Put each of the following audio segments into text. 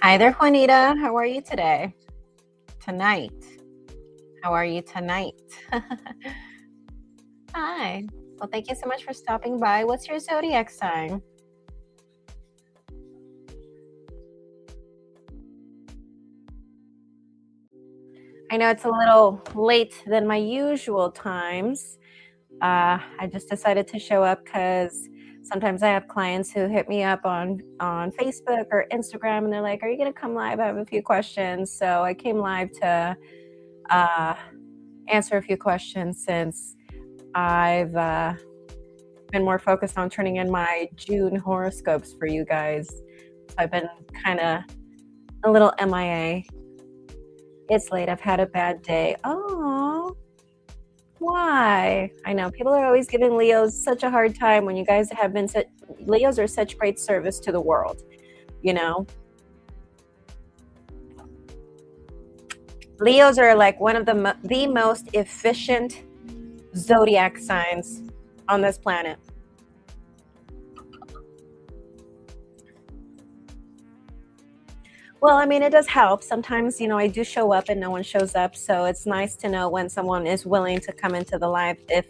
Hi there, Juanita. How are you today? Tonight. How are you tonight? Hi. Well, thank you so much for stopping by. What's your zodiac sign? I know it's a little late than my usual times. I just decided to show up because sometimes I have clients who hit me up on Facebook or Instagram, and they're like, "Are you going to come live? I have a few questions." So I came live to uh, answer a few questions since I've been more focused on turning in my June horoscopes for you guys. So I've been kind of a little MIA. It's late. I've had a bad day. Oh, why? I know people are always giving Leos such a hard time when you guys have been Leos are such great service to the world, you know? Leos are like one of the most efficient zodiac signs on this planet. Well, I mean, it does help. Sometimes, I do show up and no one shows up. So it's nice to know when someone is willing to come into the live if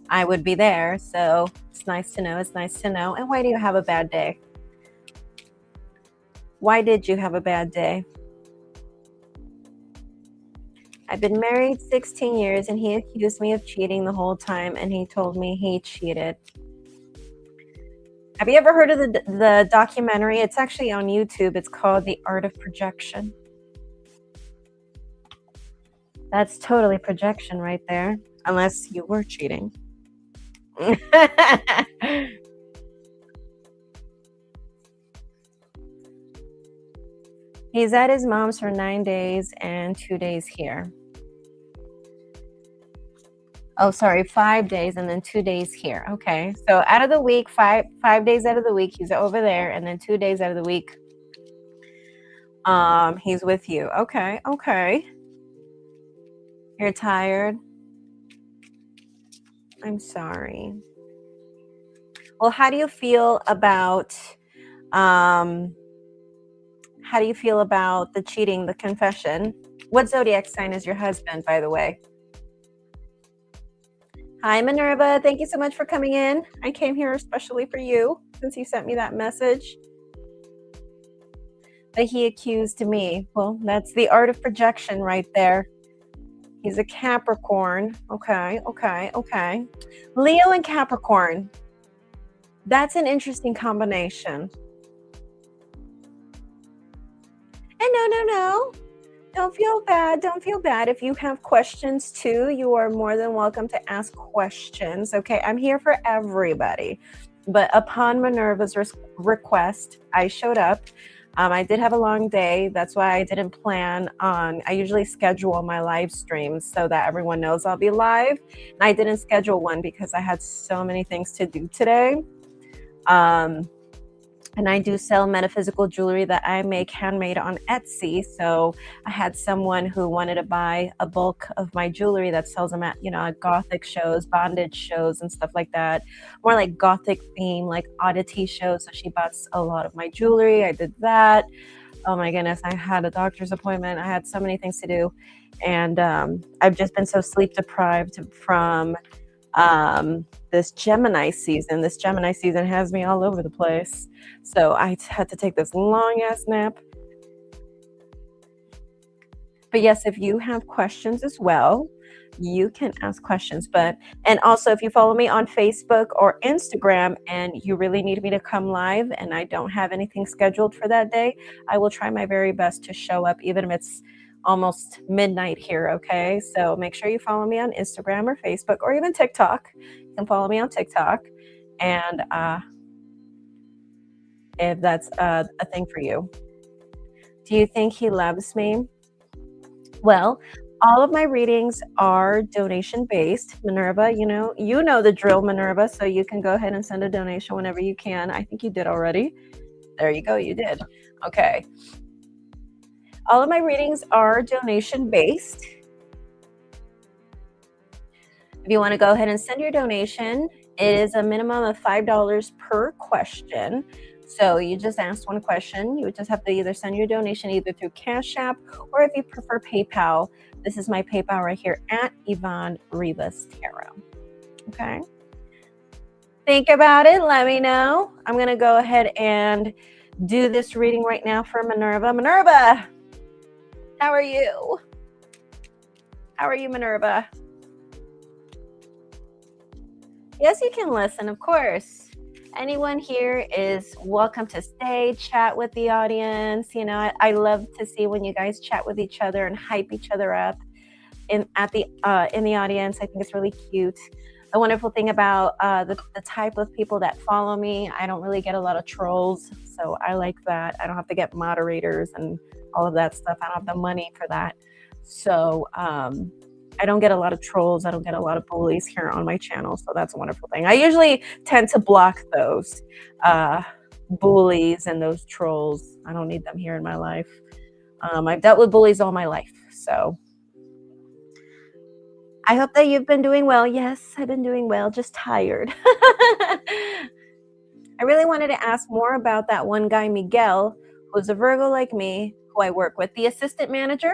I would be there. So it's nice to know. It's nice to know. And why do you have a bad day? Why did you have a bad day? I've been married 16 years and he accused me of cheating the whole time and he told me he cheated. Have you ever heard of the documentary? It's actually on YouTube. It's called The Art of Projection. That's totally projection right there, unless you were cheating. He's at his mom's for 9 days and 2 days here. Oh, sorry, 5 days and then 2 days here. Okay. So out of the week, five days out of the week, he's over there, and then 2 days out of the week, he's with you. Okay, okay. You're tired. I'm sorry. Well, how do you feel about the cheating, the confession? What zodiac sign is your husband, by the way? Hi, Minerva. Thank you so much for coming in. I came here especially for you since you sent me that message. But he accused me. Well, that's the art of projection right there. He's a Capricorn. Okay, okay, okay. Leo and Capricorn. That's an interesting combination. And no. Don't feel bad. Don't feel bad. If you have questions too, you are more than welcome to ask questions. Okay, I'm here for everybody. But upon Minerva's request, I showed up. I did have a long day. That's why I didn't plan on, I usually schedule my live streams so that everyone knows I'll be live. And I didn't schedule one because I had so many things to do today. And I do sell metaphysical jewelry that I make handmade on Etsy. So I had someone who wanted to buy a bulk of my jewelry that sells them at, at gothic shows, bondage shows and stuff like that. More like gothic theme, like oddity shows. So she bought a lot of my jewelry. I did that. Oh my goodness, I had a doctor's appointment. I had so many things to do. And I've just been so sleep deprived from this Gemini season. This Gemini season has me all over the place. So I had to take this long ass nap. But yes, if you have questions as well, you can ask questions. And also if you follow me on Facebook or Instagram and you really need me to come live and I don't have anything scheduled for that day, I will try my very best to show up, even if it's almost midnight here. Okay, so make sure you follow me on Instagram or Facebook or even TikTok. You can follow me on TikTok, and if that's a thing for you. Do you think he loves me? Well, all of my readings are donation based. Minerva, you know the drill, Minerva, so you can go ahead and send a donation whenever you can. I think you did already. There you go, you did. Okay. All of my readings are donation based. If you want to go ahead and send your donation, it is a minimum of $5 per question. So you just asked one question. You would just have to either send your donation either through Cash App or if you prefer PayPal. This is my PayPal right here at Yvonne Rivas Tarot. Okay. Think about it. Let me know. I'm going to go ahead and do this reading right now for Minerva. Minerva, how are you? How are you, Minerva? Yes, you can listen, of course. Anyone here is welcome to stay, chat with the audience. I love to see when you guys chat with each other and hype each other up in the audience. I think it's really cute. The wonderful thing about the type of people that follow me, I don't really get a lot of trolls, so I like that. I don't have to get moderators and all of that stuff. I don't have the money for that. So I don't get a lot of trolls. I don't get a lot of bullies here on my channel. So that's a wonderful thing. I usually tend to block those bullies and those trolls. I don't need them here in my life. I've dealt with bullies all my life. So I hope that you've been doing well. Yes, I've been doing well, just tired. I really wanted to ask more about that one guy, Miguel, who's a Virgo like me, who I work with. The assistant manager,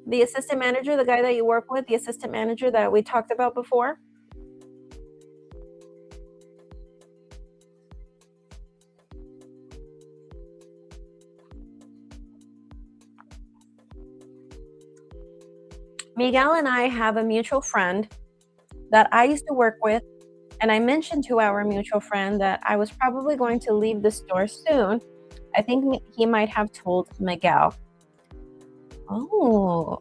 the guy that you work with, the assistant manager that we talked about before. Miguel and I have a mutual friend that I used to work with, and I mentioned to our mutual friend that I was probably going to leave the store soon. I think he might have told Miguel. Oh,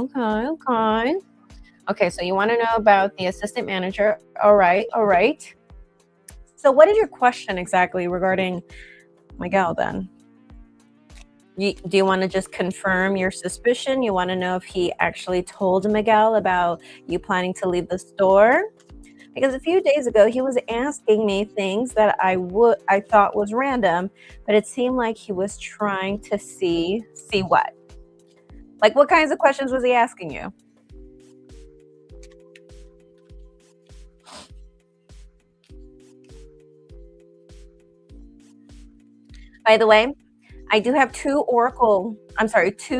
okay, okay. Okay, so you want to know about the assistant manager. All right, all right. So what is your question exactly regarding Miguel then? Do you want to just confirm your suspicion? You want to know if he actually told Miguel about you planning to leave the store? Because a few days ago he was asking me things that I thought was random, but it seemed like he was trying to see what? Like what kinds of questions was he asking you? By the way, I do have two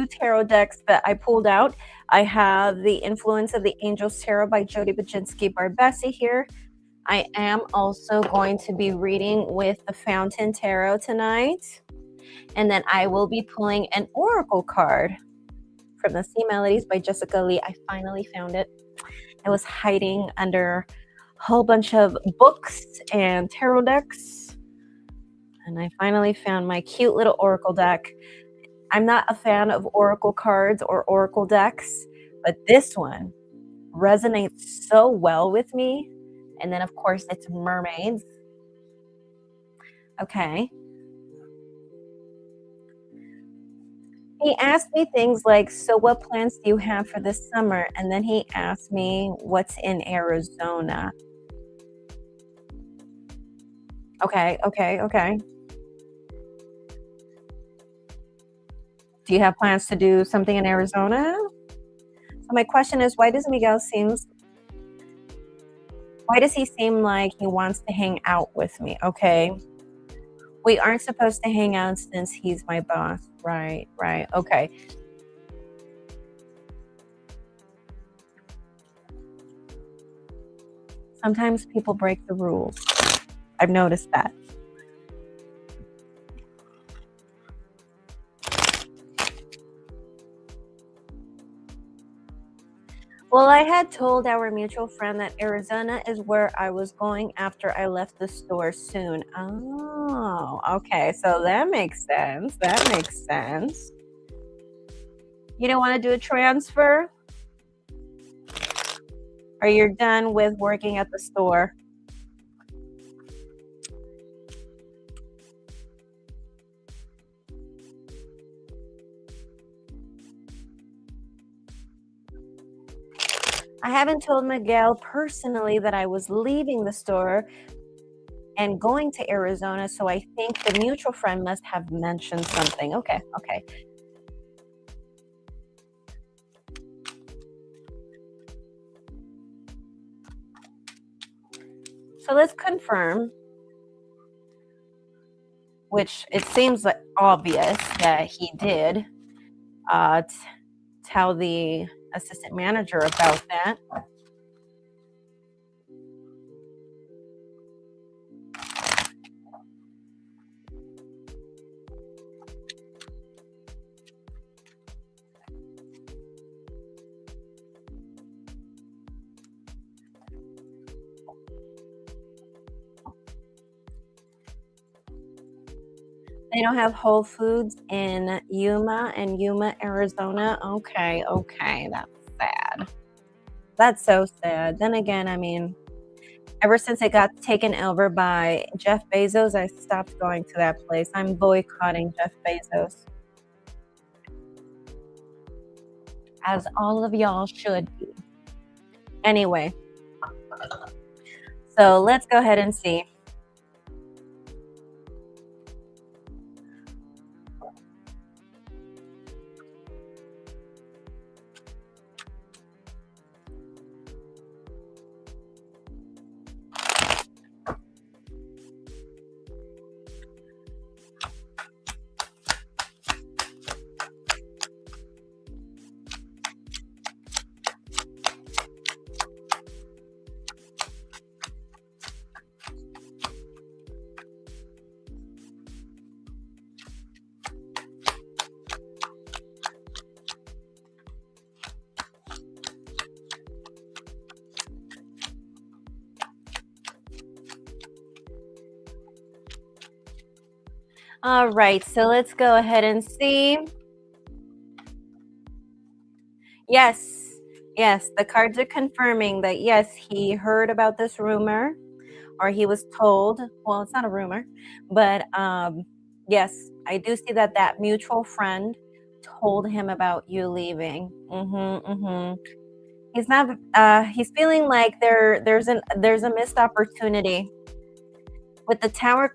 tarot decks that I pulled out. I have the Influence of the Angels Tarot by Jody Baczynski-Barbesi here. I am also going to be reading with the Fountain Tarot tonight. And then I will be pulling an oracle card from the Sea Melodies by Jessica Lee. I finally found it. It was hiding under a whole bunch of books and tarot decks. And I finally found my cute little oracle deck. I'm not a fan of oracle cards or oracle decks, but this one resonates so well with me. And then, of course, it's mermaids. Okay. He asked me things like, so what plans do you have for this summer? And then he asked me what's in Arizona. Okay. Do you have plans to do something in Arizona? So my question is, why does he seem like he wants to hang out with me? Okay. We aren't supposed to hang out since he's my boss. Right. Okay. Sometimes people break the rules. I've noticed that. Well, I had told our mutual friend that Arizona is where I was going after I left the store soon. Oh, okay. So that makes sense. You don't want to do a transfer? Or you're done with working at the store? I haven't told Miguel personally that I was leaving the store and going to Arizona, so I think the mutual friend must have mentioned something. Okay. So let's confirm, which it seems like obvious that he did tell the assistant manager about that. They don't have Whole Foods in Yuma, Arizona. Okay, that's sad. That's so sad. Then again, I mean, ever since it got taken over by Jeff Bezos, I stopped going to that place. I'm boycotting Jeff Bezos. As all of y'all should be. Anyway, so let's go ahead and see. All right, so let's go ahead and see. Yes, yes, the cards are confirming that yes, he heard about this rumor or he was told. Well, it's not a rumor, but yes, I do see that that mutual friend told him about you leaving. He's not he's feeling like there's a missed opportunity with the tower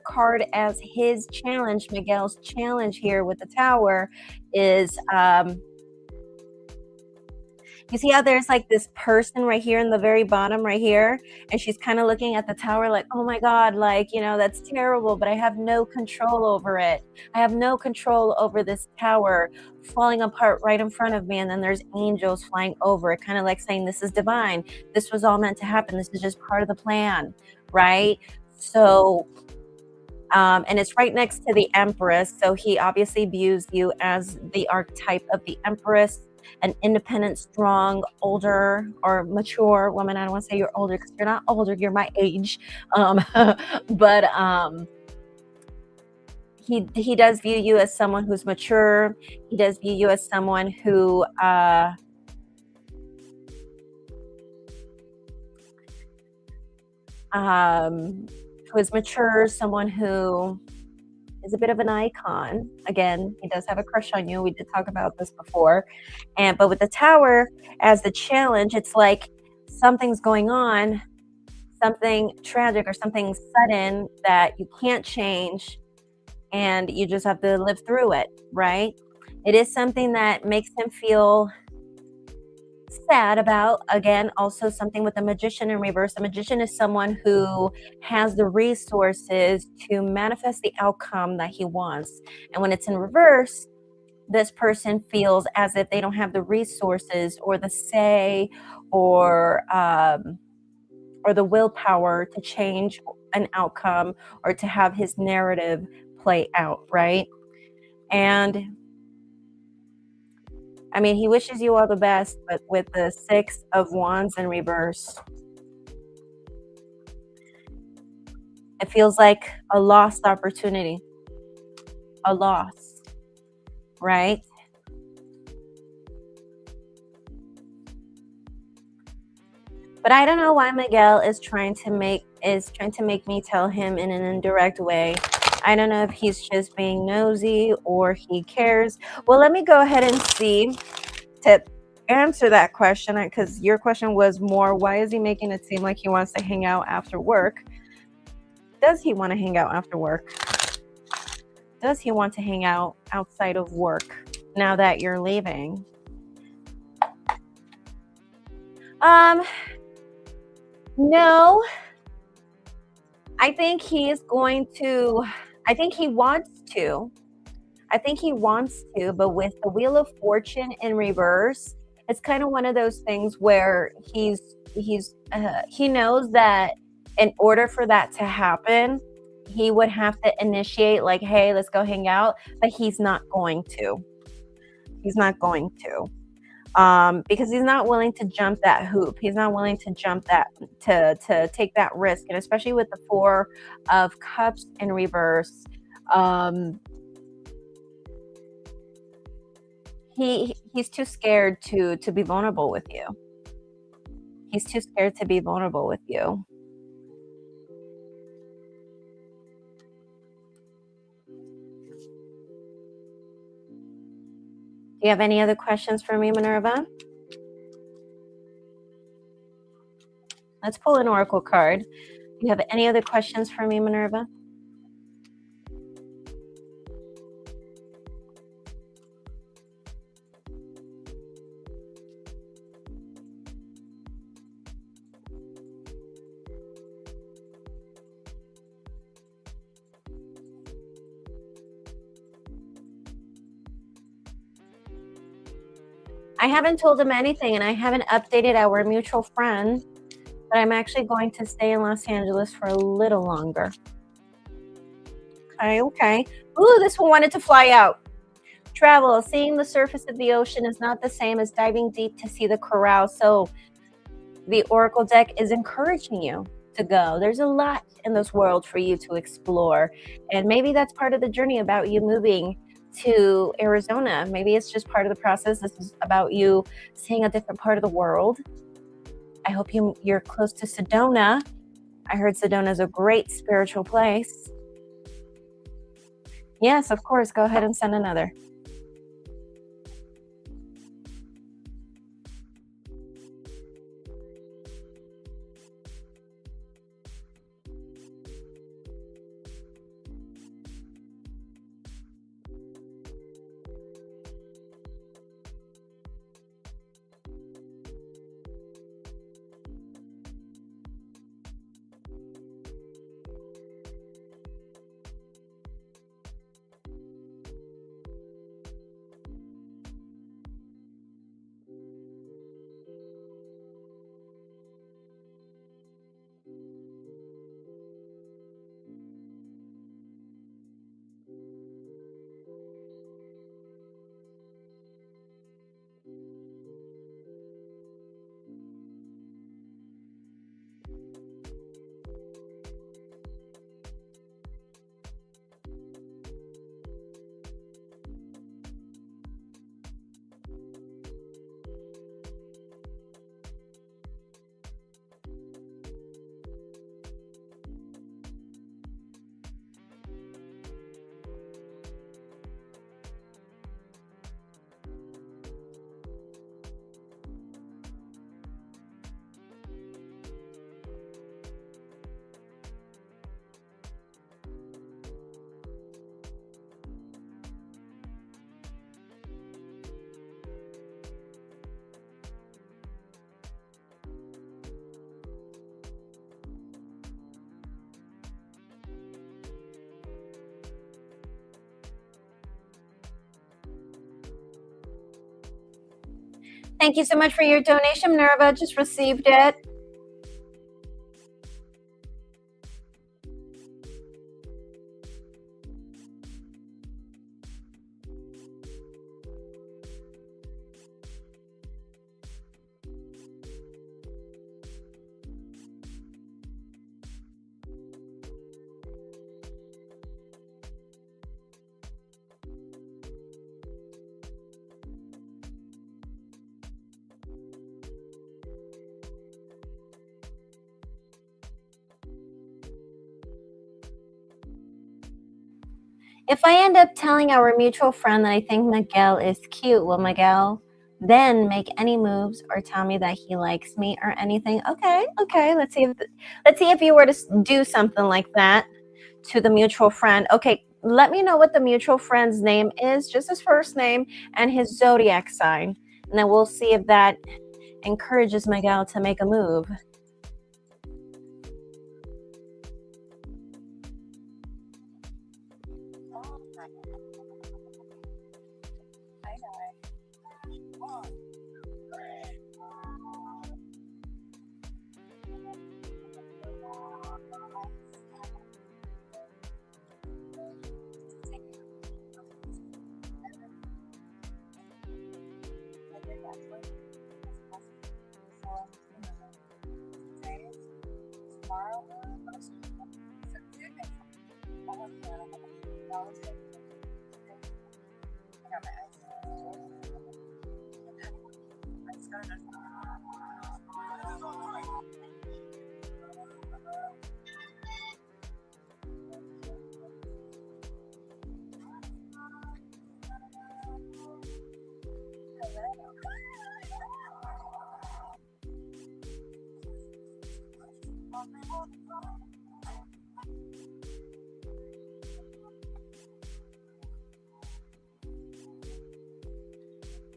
card as his challenge. Miguel's challenge here with the tower is you see how there's like this person right here in the very bottom right here, and she's kind of looking at the tower like, oh my god, like, you know, that's terrible, but I have no control over it. I have no control over this tower falling apart right in front of me, and then there's angels flying over it, kind of like saying this is divine, this was all meant to happen, this is just part of the plan, right? So and it's right next to the Empress, so he obviously views you as the archetype of the Empress, an independent, strong, older or mature woman. I don't want to say you're older because you're not older, you're my age. But he does view you as someone who's mature. He does view you as someone who is mature, someone who is a bit of an icon. Again, he does have a crush on you. We did talk about this before. But with the tower as the challenge, it's like something's going on, something tragic or something sudden that you can't change, and you just have to live through it, right? It is something that makes him feel sad about. Again, also something with the Magician in reverse. The Magician is someone who has the resources to manifest the outcome that he wants, and when it's in reverse, this person feels as if they don't have the resources or the say or the willpower to change an outcome or to have his narrative play out, right? And I mean, he wishes you all the best, but with the Six of Wands in reverse, it feels like a lost opportunity, a loss, right? But I don't know why Miguel is trying to make me tell him in an indirect way. I don't know if he's just being nosy or he cares. Well, let me go ahead and see to answer that question, because your question was more, why is he making it seem like he wants to hang out after work? Does he want to hang out after work? Does he want to hang out outside of work now that you're leaving? No. I think he's going to, I think he wants to. I think he wants to, but with the Wheel of Fortune in reverse, it's kind of one of those things where he knows that in order for that to happen, he would have to initiate like, hey, let's go hang out, but he's not going to. He's not going to. Because he's not willing to jump that hoop. He's not willing to jump that to take that risk, and especially with the Four of Cups in reverse, he's too scared to be vulnerable with you. He's too scared to be vulnerable with you. Do you have any other questions for me, Minerva? Let's pull an oracle card. Do you have any other questions for me, Minerva? I haven't told him anything, and I haven't updated our mutual friend, but I'm actually going to stay in Los Angeles for a little longer. Okay. Ooh, this one wanted to fly out. Travel. Seeing the surface of the ocean is not the same as diving deep to see the corral. So the oracle deck is encouraging you. to go. There's a lot in this world for you to explore. And maybe that's part of the journey about you moving to Arizona. Maybe it's just part of the process. This is about you seeing a different part of the world. I hope you're close to Sedona. I heard Sedona is a great spiritual place. Yes, of course. Go ahead and send another. Thank you so much for your donation, Minerva. Just received it. If I end up telling our mutual friend that I think Miguel is cute, will Miguel then make any moves or tell me that he likes me or anything? Okay. Let's see if you were to do something like that to the mutual friend. Okay, let me know what the mutual friend's name is, just his first name and his zodiac sign, and then we'll see if that encourages Miguel to make a move.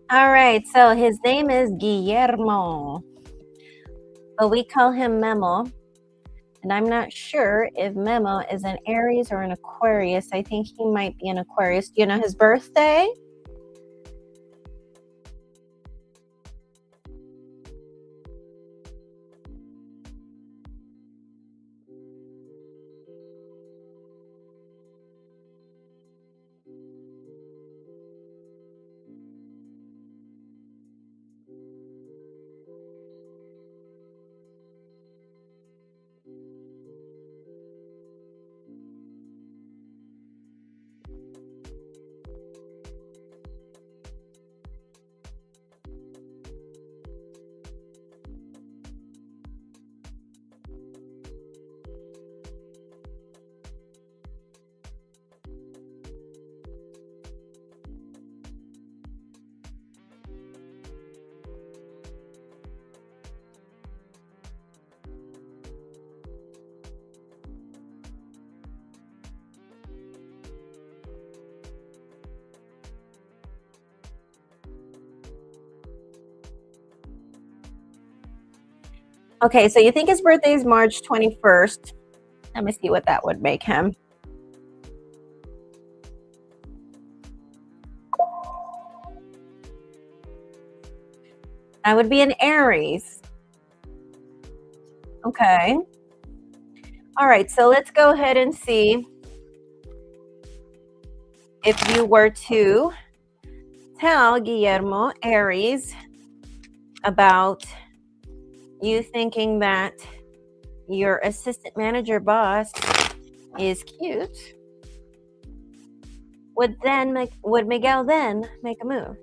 All right, so his name is Guillermo, but we call him Memo. And I'm not sure if Memo is an Aries or an Aquarius. I think he might be an Aquarius. Do you know his birthday? Okay, so you think his birthday is March 21st. Let me see what that would make him. That would be an Aries. Okay. All right, so let's go ahead and see if you were to tell Guillermo, Aries, about you thinking that your assistant manager boss is cute, would Miguel then make a move?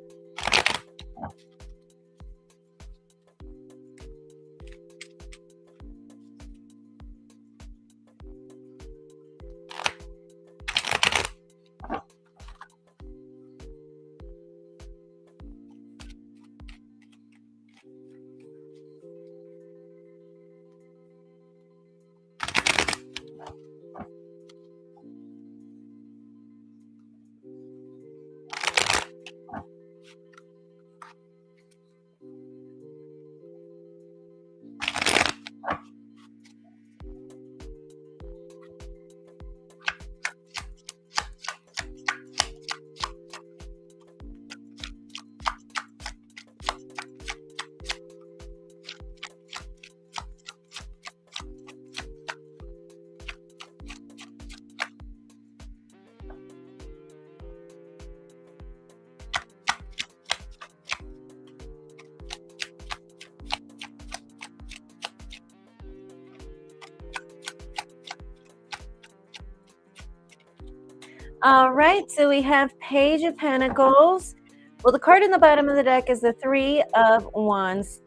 All right, so we have Page of Pentacles. Well, the card in the bottom of the deck is the Three of Wands.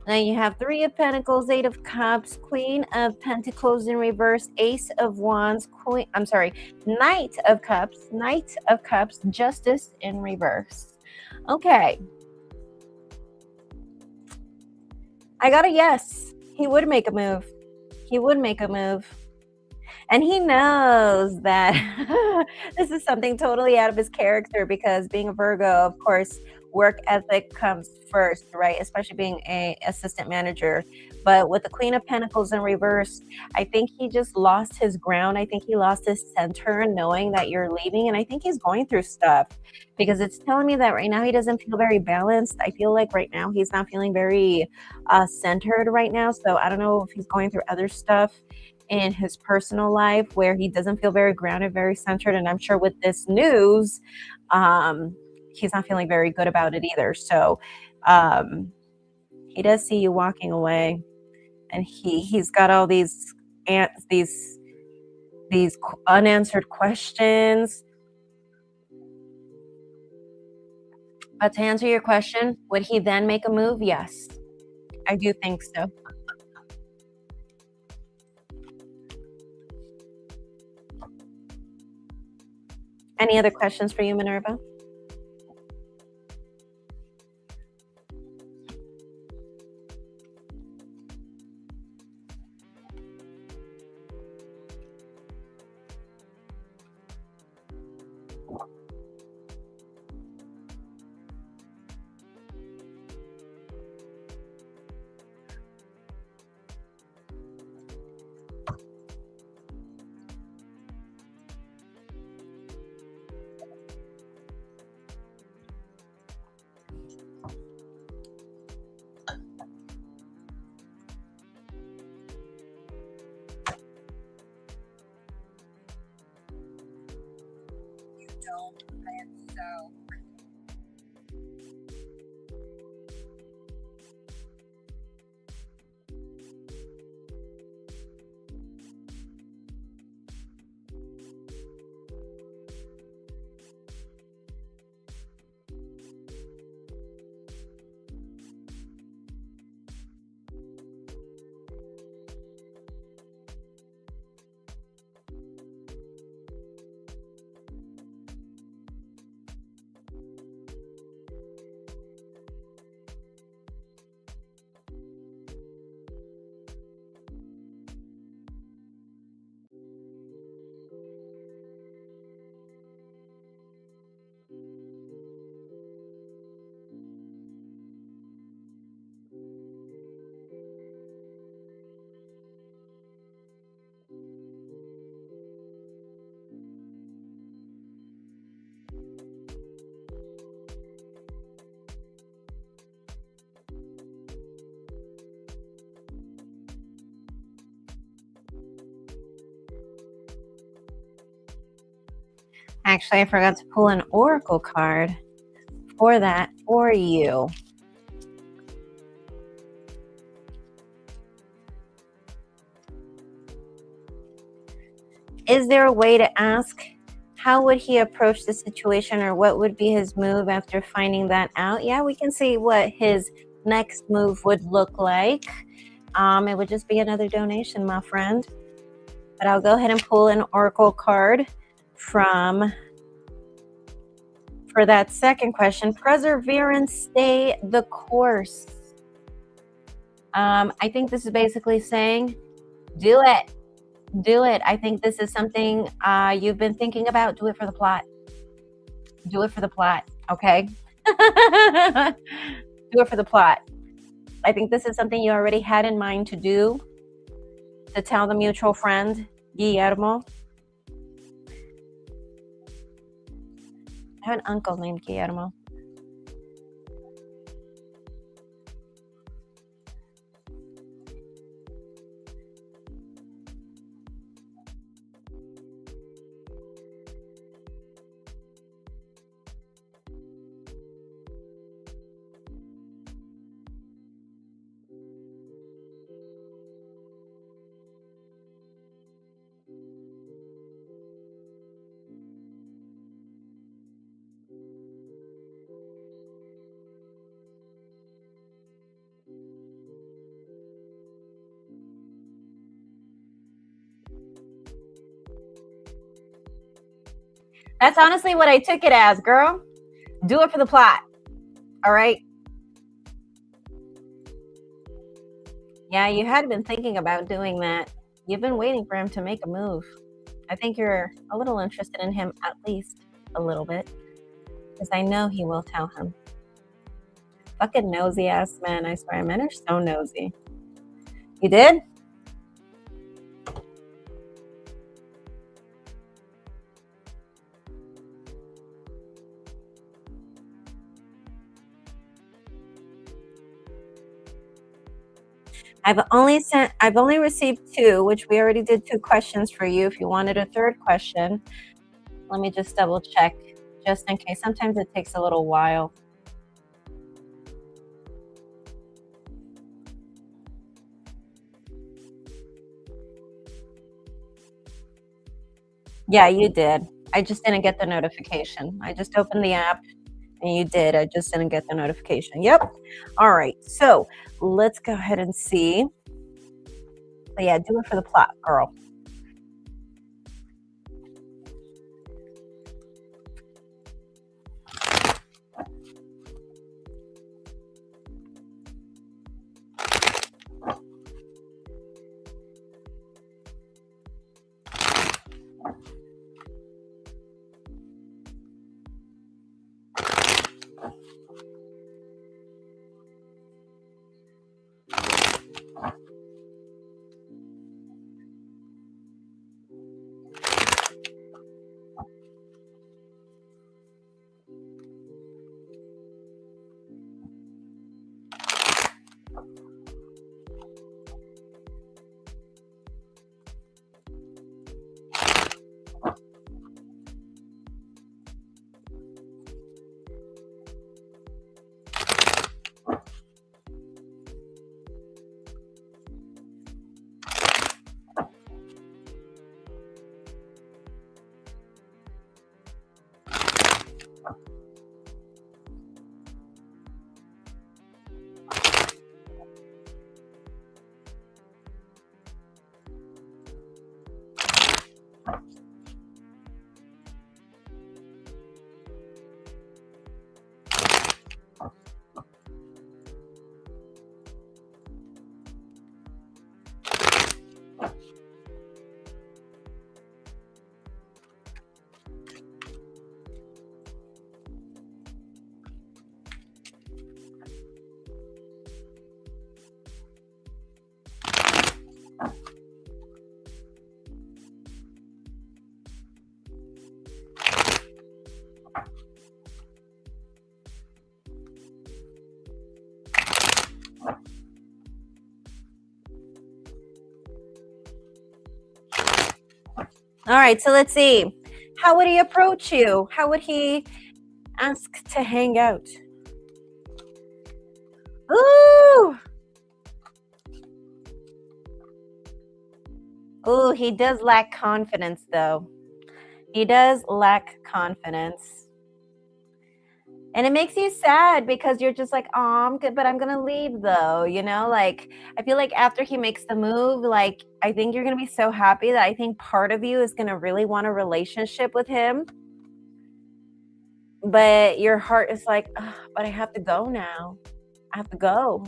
Then you have Three of Pentacles, Eight of Cups, Queen of Pentacles in reverse, Ace of Wands, Knight of Cups, Justice in reverse. Okay. I got a yes. He would make a move. He would make a move. And he knows that this is something totally out of his character because being a Virgo, of course, work ethic comes first, right? Especially being a assistant manager. But with the Queen of Pentacles in reverse, I think he just lost his ground. I think he lost his center knowing that you're leaving. And I think he's going through stuff because it's telling me that right now he doesn't feel very balanced. I feel like right now he's not feeling very centered right now. So I don't know if he's going through other stuff in his personal life where he doesn't feel very grounded, very centered. And I'm sure with this news, he's not feeling very good about it either. So he does see you walking away, and he's got all these unanswered questions. But to answer your question, would he then make a move? Yes, I do think so. Any other questions for you, Minerva? Actually, I forgot to pull an oracle card for that for you. Is there a way to ask how would he approach the situation, or what would be his move after finding that out? Yeah, we can see what his next move would look like. It would just be another donation, my friend. But I'll go ahead and pull an oracle card for that second question. Perseverance, stay the course. I think this is basically saying, do it. Do it. I think this is something you've been thinking about. Do it for the plot. Do it for the plot, okay? Do it for the plot. I think this is something you already had in mind to do, to tell the mutual friend, Guillermo. I have an uncle named Guillermo. That's honestly what I took it as, girl. Do it for the plot. All right? Yeah, you had been thinking about doing that. You've been waiting for him to make a move. I think you're a little interested in him, at least a little bit, because I know he will tell him. Fucking nosy ass men, I swear. Men are so nosy. You did? I've only received 2, which we already did 2 questions for you. If you wanted a third question, let me just double check, just in case. Sometimes it takes a little while. Yeah, you did. I just didn't get the notification. I just opened the app and you did. I just didn't get the notification. Yep. All right. So let's go ahead and see. But yeah, do it for the plot, girl. All right, so let's see. How would he approach you? How would he ask to hang out? Ooh! Ooh, he does lack confidence, though. He does lack confidence. And it makes you sad because you're just like, "Oh, I'm good, but I'm gonna leave though," you know? Like, I feel like after he makes the move, like, I think you're gonna be so happy that I think part of you is gonna really want a relationship with him, but your heart is like, "Ugh, but I have to go now. I have to go,"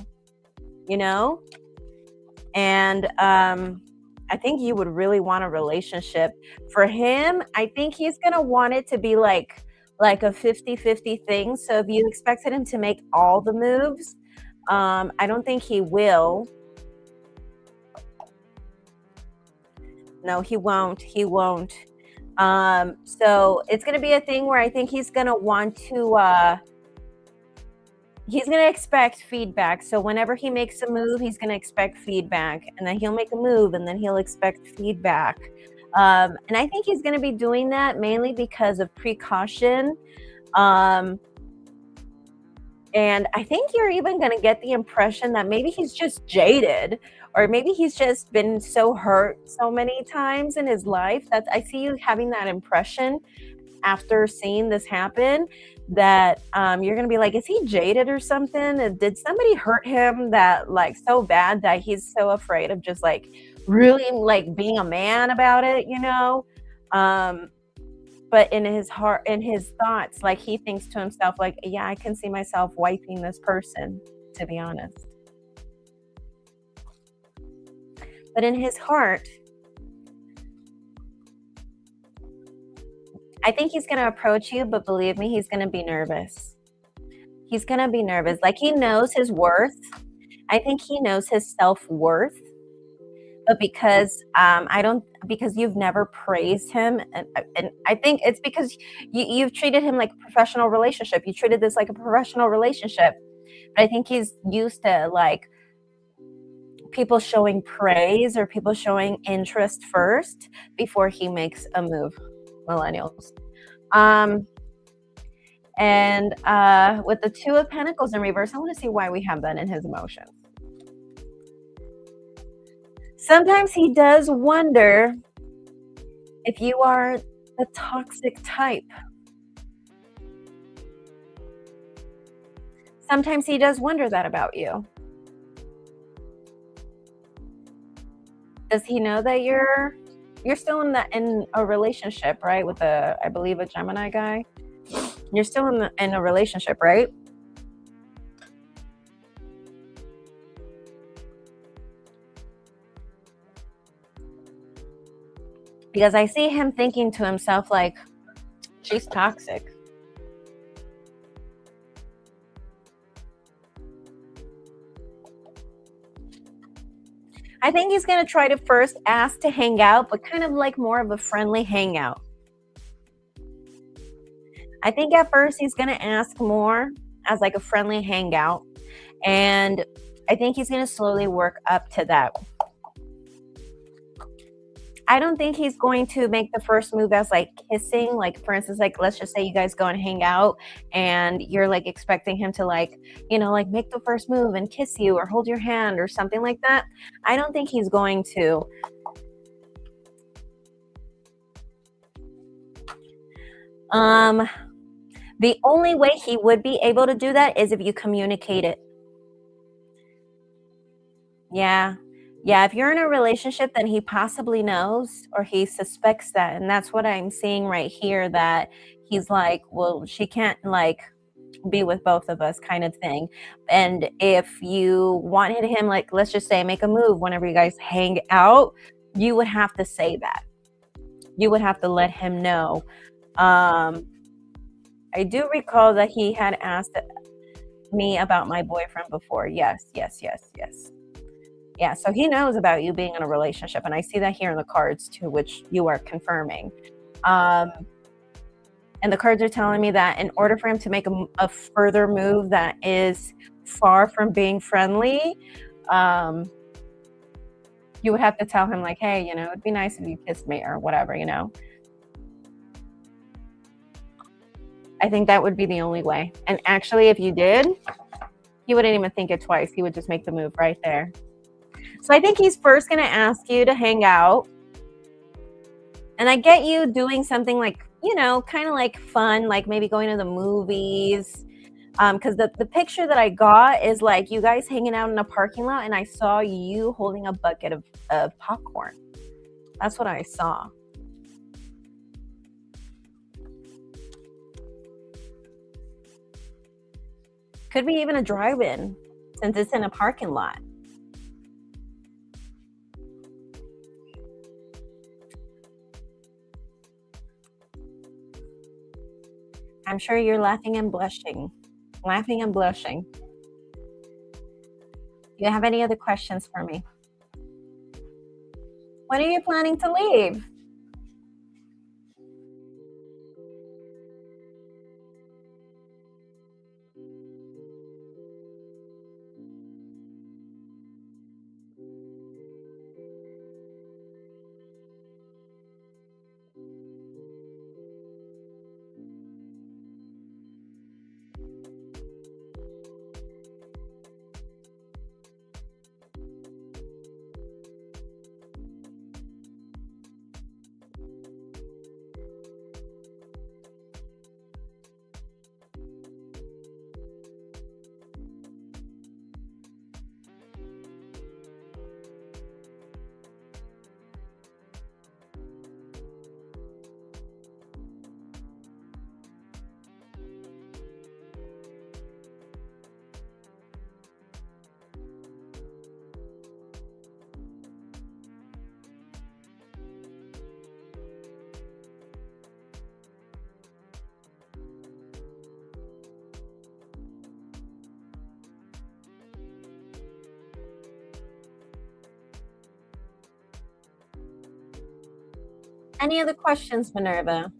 you know? And, I think you would really want a relationship. For him, I think he's gonna want it to be like a 50-50 thing, so if you expected him to make all the moves, I don't think he will. No, he won't. So it's gonna be a thing where I think he's gonna want to, he's gonna expect feedback. So whenever he makes a move, he's gonna expect feedback, and then he'll make a move, and then he'll expect feedback. And I think he's gonna be doing that mainly because of precaution. Um, and I think you're even gonna get the impression that maybe he's just jaded, or maybe he's just been so hurt so many times in his life that I see you having that impression after seeing this happen, that you're gonna be like, is he jaded or something? Did somebody hurt him that like so bad that he's so afraid of just like really like being a man about it, you know? Um, but in his heart, in his thoughts, like he thinks to himself, like, yeah, I can see myself wiping this person, to be honest. But in his heart, I think he's gonna approach you, but believe me, he's gonna be nervous. He's gonna be nervous. Like he knows his worth. I think he knows his self-worth, but because I don't, because you've never praised him, and I think it's because you've treated him like a professional relationship. You treated this like a professional relationship, but I think he's used to like people showing praise or people showing interest first before he makes a move. Millennials. Um, and with the Two of Pentacles in reverse, I want to see why we have that in his emotions. Sometimes he does wonder if you are the toxic type. Sometimes he does wonder that about you. Does he know that you're still in a relationship, right? With a, I believe, a Gemini guy. You're still in a relationship, right? Because I see him thinking to himself like, she's toxic. I think he's going to try to first ask to hang out, but kind of like more of a friendly hangout. I think at first he's going to ask more as like a friendly hangout. And I think he's going to slowly work up to that. I don't think he's going to make the first move as like kissing. Like, for instance, like, let's just say you guys go and hang out and you're like expecting him to like, you know, like make the first move and kiss you or hold your hand or something like that. I don't think he's going to. The only way he would be able to do that is if you communicate it. Yeah. Yeah, if you're in a relationship, then he possibly knows or he suspects that. And that's what I'm seeing right here, that he's like, well, she can't like be with both of us kind of thing. And if you wanted him, like, let's just say, make a move whenever you guys hang out, you would have to say that. You would have to let him know. I do recall that he had asked me about my boyfriend before. Yes, yes, yes, yes. Yeah, so he knows about you being in a relationship, and I see that here in the cards too, which you are confirming. Um, and the cards are telling me that in order for him to make a further move that is far from being friendly, you would have to tell him like, hey, you know, it'd be nice if you kissed me or whatever, you know. I think that would be the only way. And actually, if you did, he wouldn't even think it twice. He would just make the move right there. So I think he's first going to ask you to hang out. And I get you doing something like, you know, kind of like fun, like maybe going to the movies. Because the picture that I got is like you guys hanging out in a parking lot, and I saw you holding a bucket of popcorn. That's what I saw. Could be even a drive-in, since it's in a parking lot. I'm sure you're laughing and blushing. Laughing and blushing. Do you have any other questions for me? When are you planning to leave? Any other questions, Minerva?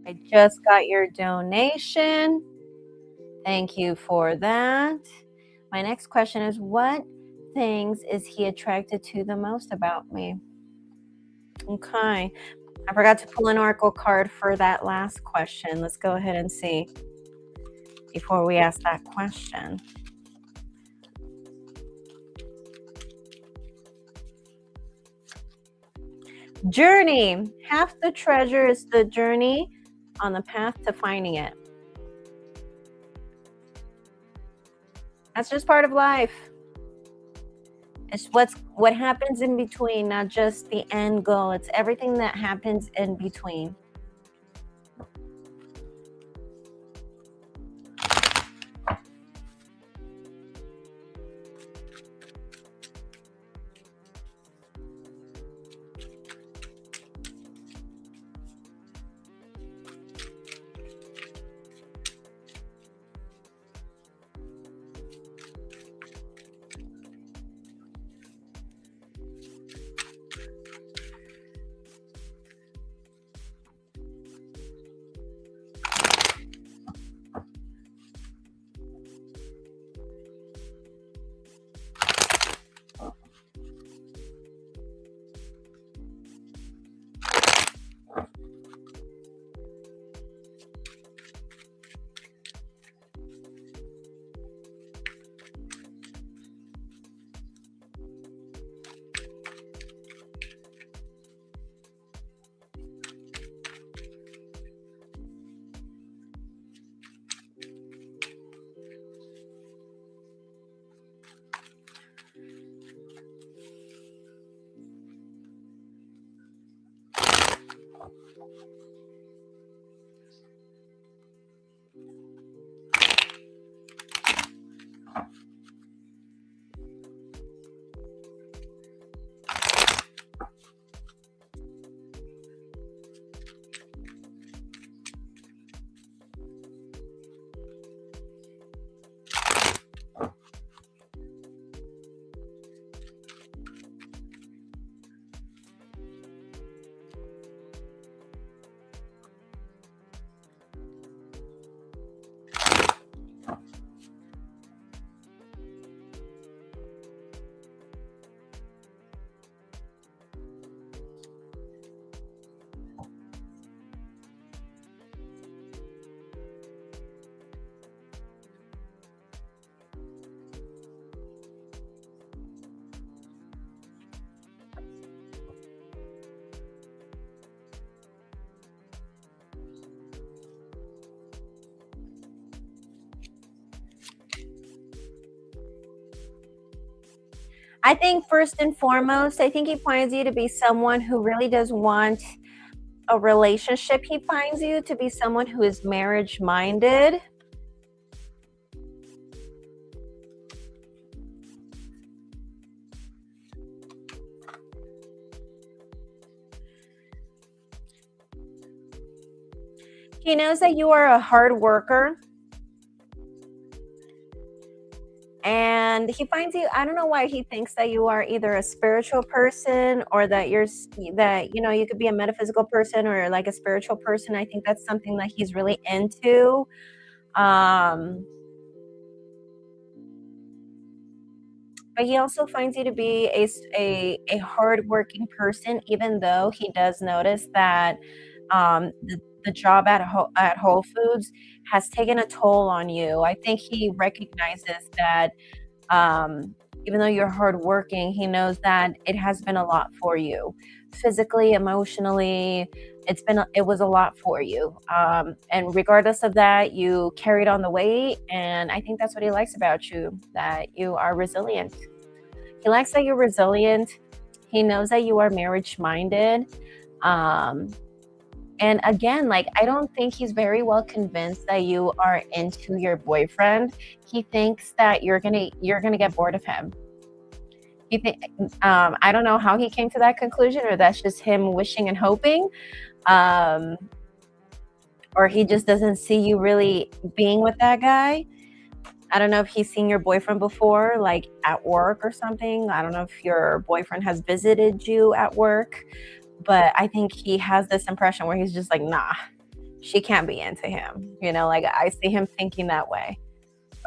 I just got your donation. Thank you for that. My next question is, what things is he attracted to the most about me? Okay. I forgot to pull an oracle card for that last question. Let's go ahead and see before we ask that question. Journey. Half the treasure is the journey on the path to finding it. That's just part of life. It's what happens in between, not just the end goal. It's everything that happens in between. I think first and foremost, I think he finds you to be someone who really does want a relationship. He finds you to be someone who is marriage minded. He knows that you are a hard worker. And he finds you, I don't know why he thinks that you are either a spiritual person or that you could be a metaphysical person or like a spiritual person. I think that's something that he's really into. Um, but he also finds you to be a hardworking person, even though he does notice that the job at Whole Foods has taken a toll on you. I think he recognizes that even though you're hardworking, he knows that it has been a lot for you, physically, emotionally. It was a lot for you, and regardless of that, you carried on the weight. And I think that's what he likes about you, that you are resilient. He likes that you're resilient. He knows that you are marriage minded. And again, like, I don't think he's very well convinced that you are into your boyfriend. He thinks that you're gonna get bored of him. I don't know how he came to that conclusion, or that's just him wishing and hoping, um, or he just doesn't see you really being with that guy. I don't know if he's seen your boyfriend before, like at work or something. I don't know if your boyfriend has visited you at work, but I think he has this impression where he's just like, nah, she can't be into him. Like, I see him thinking that way.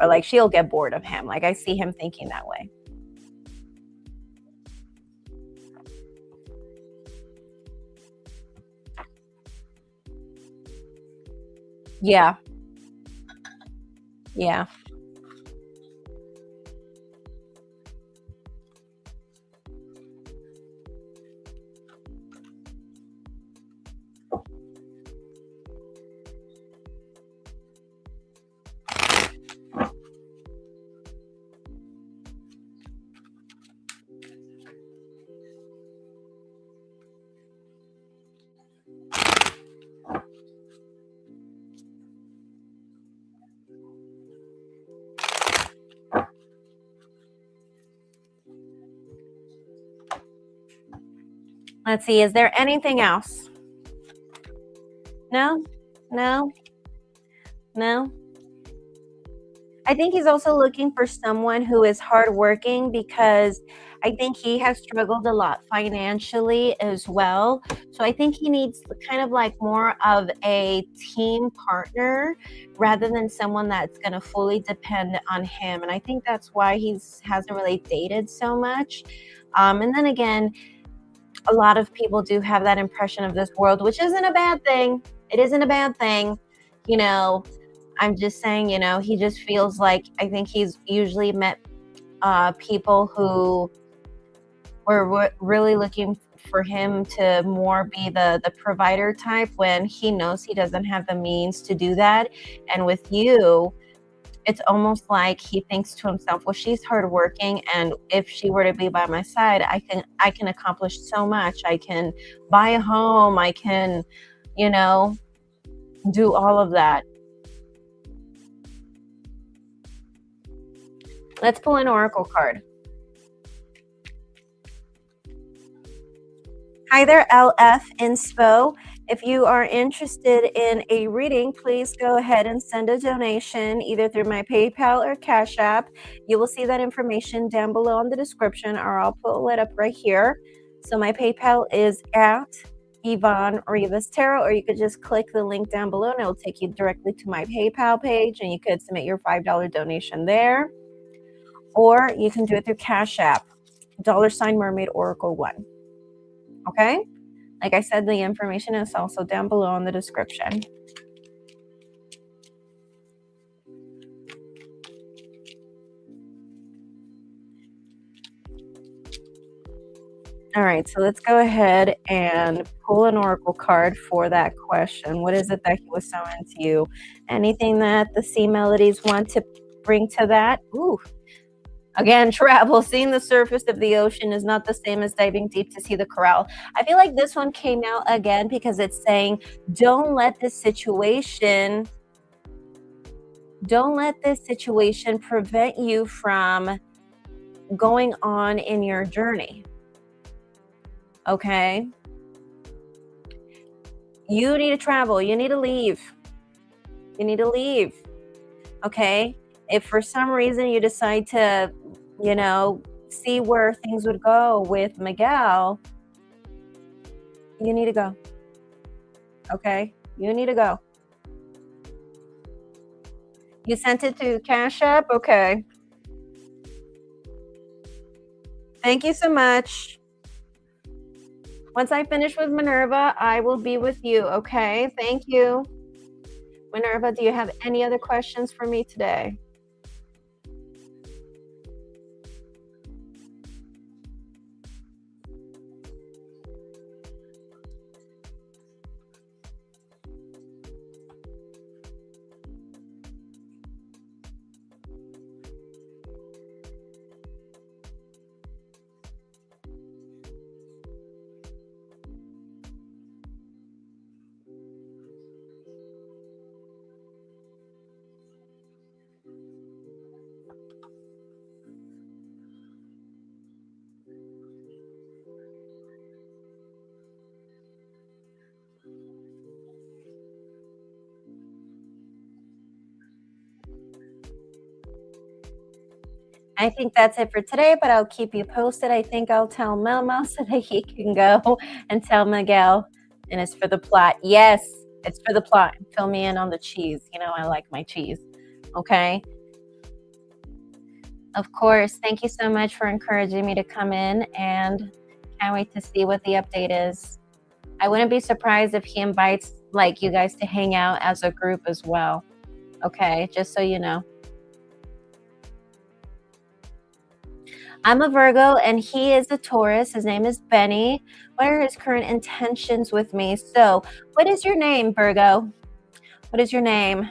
or like she'll get bored of him. Like I see him thinking that way. Yeah. Yeah. Let's see. Is there anything else? No? No? No? I think he's also looking for someone who is hardworking because I think he has struggled a lot financially as well. So I think he needs kind of like more of a team partner rather than someone that's going to fully depend on him. And I think that's why he's hasn't really dated so much. And then again, a lot of people do have that impression of this world, which isn't a bad thing. It isn't a bad thing. You know, I'm just saying, he just feels like I think he's usually met people who were really looking for him to more be the provider type when he knows he doesn't have the means to do that. And with you, it's almost like he thinks to himself, well, she's hardworking, and if she were to be by my side, I can accomplish so much. I can buy a home. I can, you know, do all of that. Let's pull an oracle card. Hi there, LF Inspo. If you are interested in a reading, please go ahead and send a donation either through my PayPal or Cash App. You will see that information down below in the description, or I'll pull it up right here. So my PayPal is at Yvonne Rivas Tarot, or you could just click the link down below and it will take you directly to my PayPal page, and you could submit your $5 donation there. Or you can do it through Cash App, $Mermaid Oracle 1. Okay? Like I said, the information is also down below in the description. All right, so let's go ahead and pull an oracle card for that question. What is it that he was so into you? Anything that the sea melodies want to bring to that? Ooh. Again, travel. Seeing the surface of the ocean is not the same as diving deep to see the coral. I feel like this one came out again because it's saying, don't let this situation prevent you from going on in your journey. Okay? You need to travel. You need to leave. You need to leave. Okay? If for some reason you decide to, see where things would go with Miguel, you need to go. Okay? You need to go. You sent it to Cash App? Okay. Thank you so much. Once I finish with Minerva, I will be with you, okay? Thank you. Minerva, do you have any other questions for me today? I think that's it for today, but I'll keep you posted. I think I'll tell Melmo so that he can go and tell Miguel. And it's for the plot. Yes, it's for the plot. Fill me in on the cheese. I like my cheese. Okay. Of course. Thank you so much for encouraging me to come in, and can't wait to see what the update is. I wouldn't be surprised if he invites like you guys to hang out as a group as well. Okay, just so you know. I'm a Virgo and he is a Taurus. His name is Benny. What are his current intentions with me? So, what is your name, Virgo? What is your name?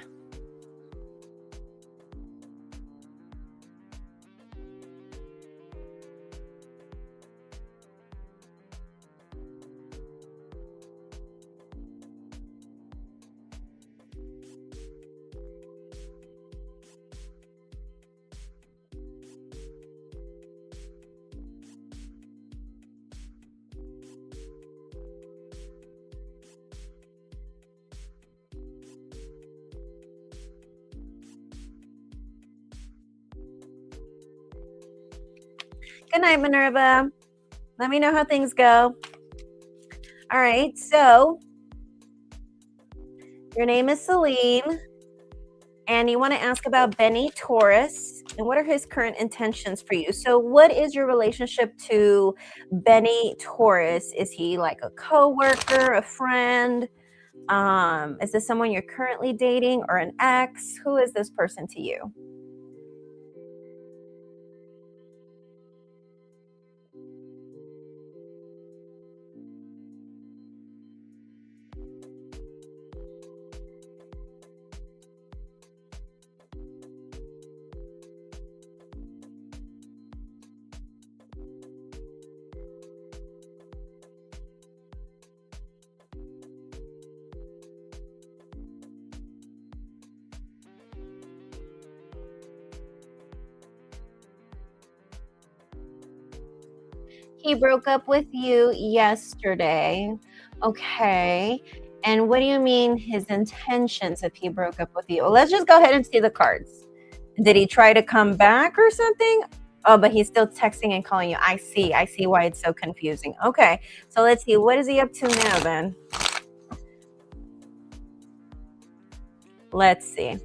Good night, Minerva. Let me know how things go. All right, so your name is Celine, and you want to ask about Benny Taurus, and what are his current intentions for you? So, what is your relationship to Benny Taurus? Is he like a coworker, a friend? Is this someone you're currently dating or an ex? Who is this person to you? He broke up with you yesterday. Okay. And what do you mean his intentions if he broke up with you? Well, let's just go ahead and see the cards. Did he try to come back or something? Oh, but he's still texting and calling you. I see. I see why it's so confusing. Okay. So let's see. What is he up to now then? Let's see.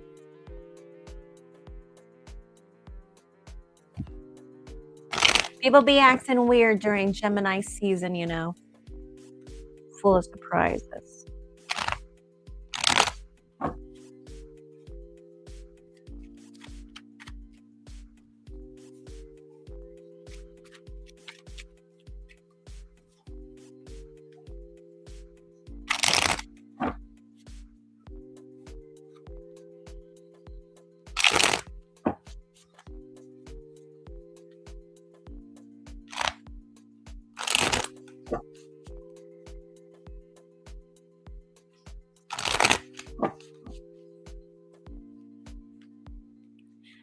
People be acting weird during Gemini season, you know. Full of surprises.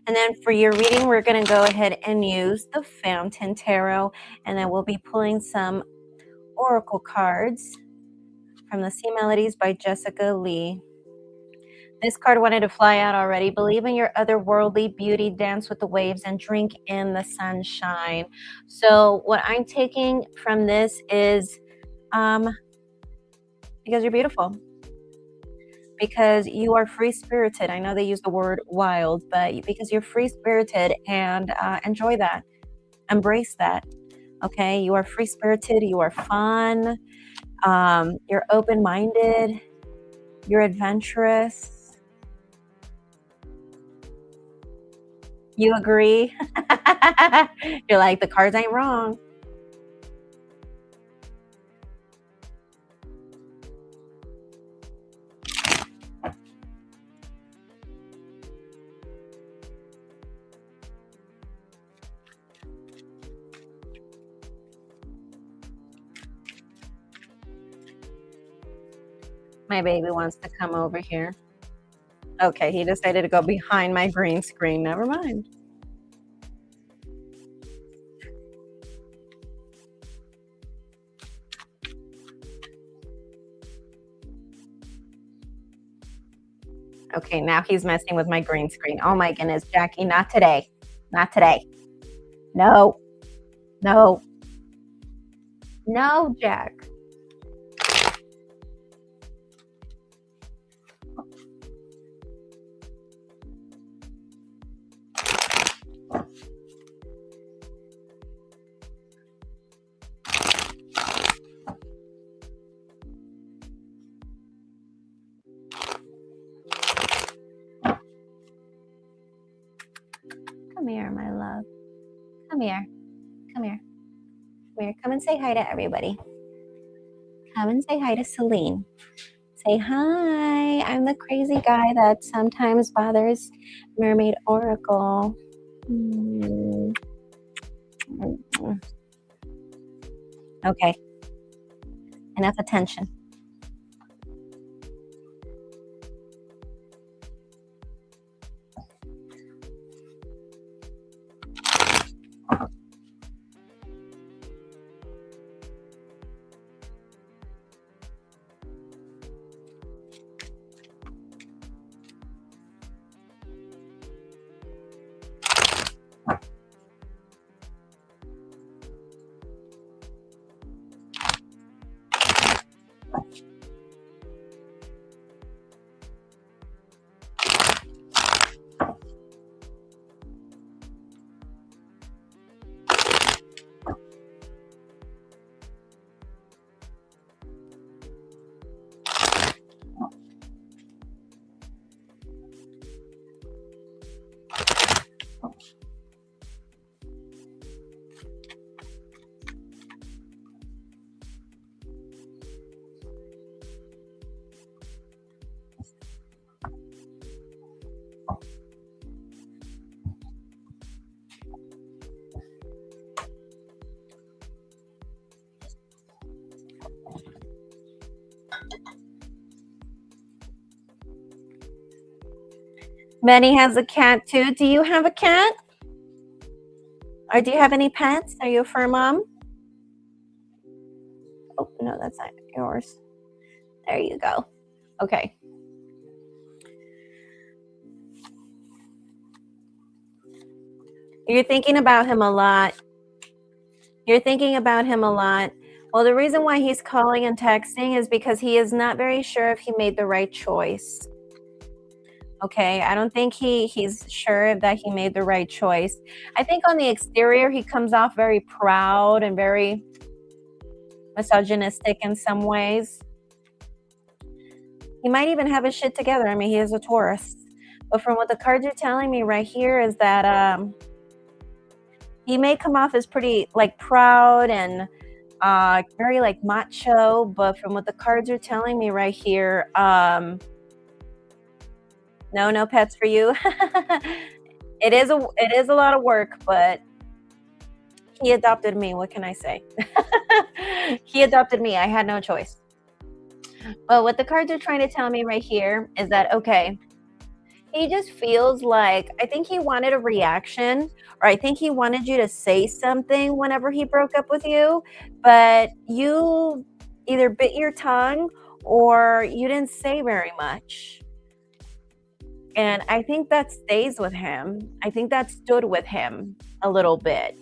And then for your reading, we're going to go ahead and use the Fountain Tarot, and then we'll be pulling some oracle cards from the Sea Melodies by Jessica Lee. This card wanted to fly out already. Believe in your otherworldly beauty, dance with the waves, and drink in the sunshine. So what I'm taking from this is because you're beautiful. Because you are free-spirited. I know they use the word wild, but because you're free-spirited, and enjoy that. Embrace that. Okay? You are free-spirited. You are fun. You're open-minded. You're adventurous. You agree? You're like, the cards ain't wrong. My baby wants to come over here. Okay, he decided to go behind my green screen. Never mind. Okay, now he's messing with my green screen. Oh my goodness, Jackie, not today. Not today. No. No. No, Jack. Come here. Come here. Come here. Come and say hi to everybody. Come and say hi to Celine. Say hi. I'm the crazy guy that sometimes bothers Mermaid Oracle. Okay. Enough attention. Benny has a cat too. Do you have a cat? Or do you have any pets? Are you a fur mom? Oh, no, that's not yours. There you go. Okay. You're thinking about him a lot. You're thinking about him a lot. Well, the reason why he's calling and texting is because he is not very sure if he made the right choice. Okay, I don't think he's sure that he made the right choice. I think on the exterior, he comes off very proud and very misogynistic in some ways. He might even have his shit together. I mean, he is a Taurus. But from what the cards are telling me right here is that he may come off as pretty like proud and very like macho, but from what the cards are telling me right here, no pets for you. It is a lot of work, but he adopted me. What can I say? He adopted me. I had no choice. But what the cards are trying to tell me right here is that, okay, he just feels like, I think he wanted a reaction, or I think he wanted you to say something whenever he broke up with you, but you either bit your tongue or you didn't say very much. And I think that stays with him. I think that stood with him a little bit.